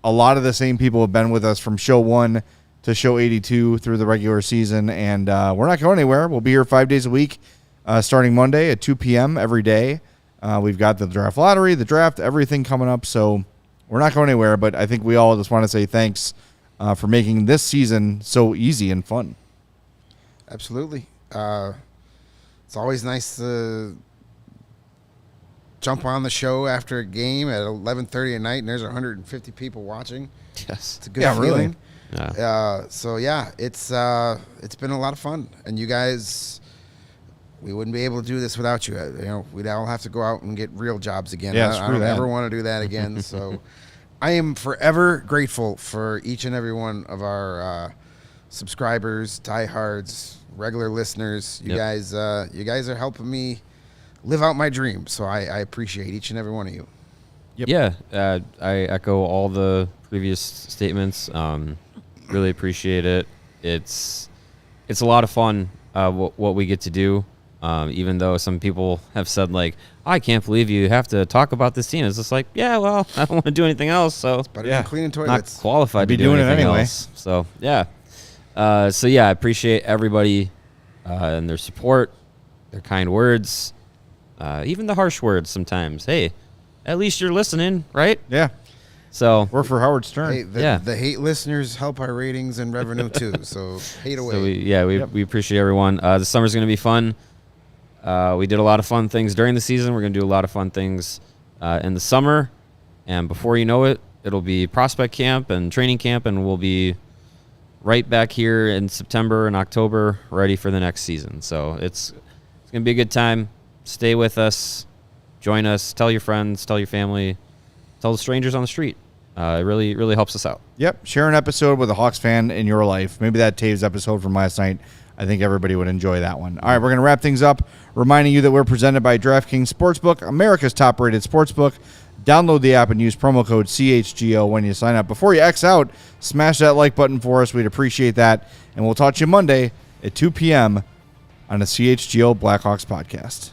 a lot of the same people have been with us from show 1 to show 82 through the regular season, and we're not going anywhere. We'll be here 5 days a week, starting Monday at 2 p.m. every day. We've got the draft lottery, the draft, everything coming up, so we're not going anywhere, but I think we all just want to say thanks for making this season so easy and fun. Absolutely. It's always nice to jump on the show after a game at 11:30 at night, and there's 150 people watching. Yes. It's a good feeling. Really. Yeah. It's been a lot of fun, and you guys, we wouldn't be able to do this without you. We'd all have to go out and get real jobs again. Yeah, I don't ever want to do that again. So I am forever grateful for each and every one of our subscribers, diehards, regular listeners. You guys are helping me live out my dream. So I appreciate each and every one of you. Yep. Yeah, I echo all the previous statements. Really appreciate it. It's a lot of fun what we get to do. Even though some people have said like, I can't believe you have to talk about this team. It's just like, yeah, well, I don't want to do anything else. So it's better than cleaning toilets. Not qualified to do doing anything it anyway. else. So yeah. I appreciate everybody and their support, their kind words, even the harsh words sometimes. Hey, at least you're listening, right? Yeah. So we're for Howard Stern. Hey, the hate listeners help our ratings and revenue too. So hate away. So we appreciate everyone. The summer's going to be fun. We did a lot of fun things during the season. We're going to do a lot of fun things in the summer. And before you know it, it'll be prospect camp and training camp, and we'll be right back here in September and October ready for the next season. So it's going to be a good time. Stay with us. Join us. Tell your friends. Tell your family. Tell the strangers on the street. It really, really helps us out. Yep. Share an episode with a Hawks fan in your life. Maybe that Taves episode from last night. I think everybody would enjoy that one. All right, we're going to wrap things up, reminding you that we're presented by DraftKings Sportsbook, America's top-rated sportsbook. Download the app and use promo code CHGO when you sign up. Before you X out, smash that like button for us. We'd appreciate that. And we'll talk to you Monday at 2 p.m. on the CHGO Blackhawks Podcast.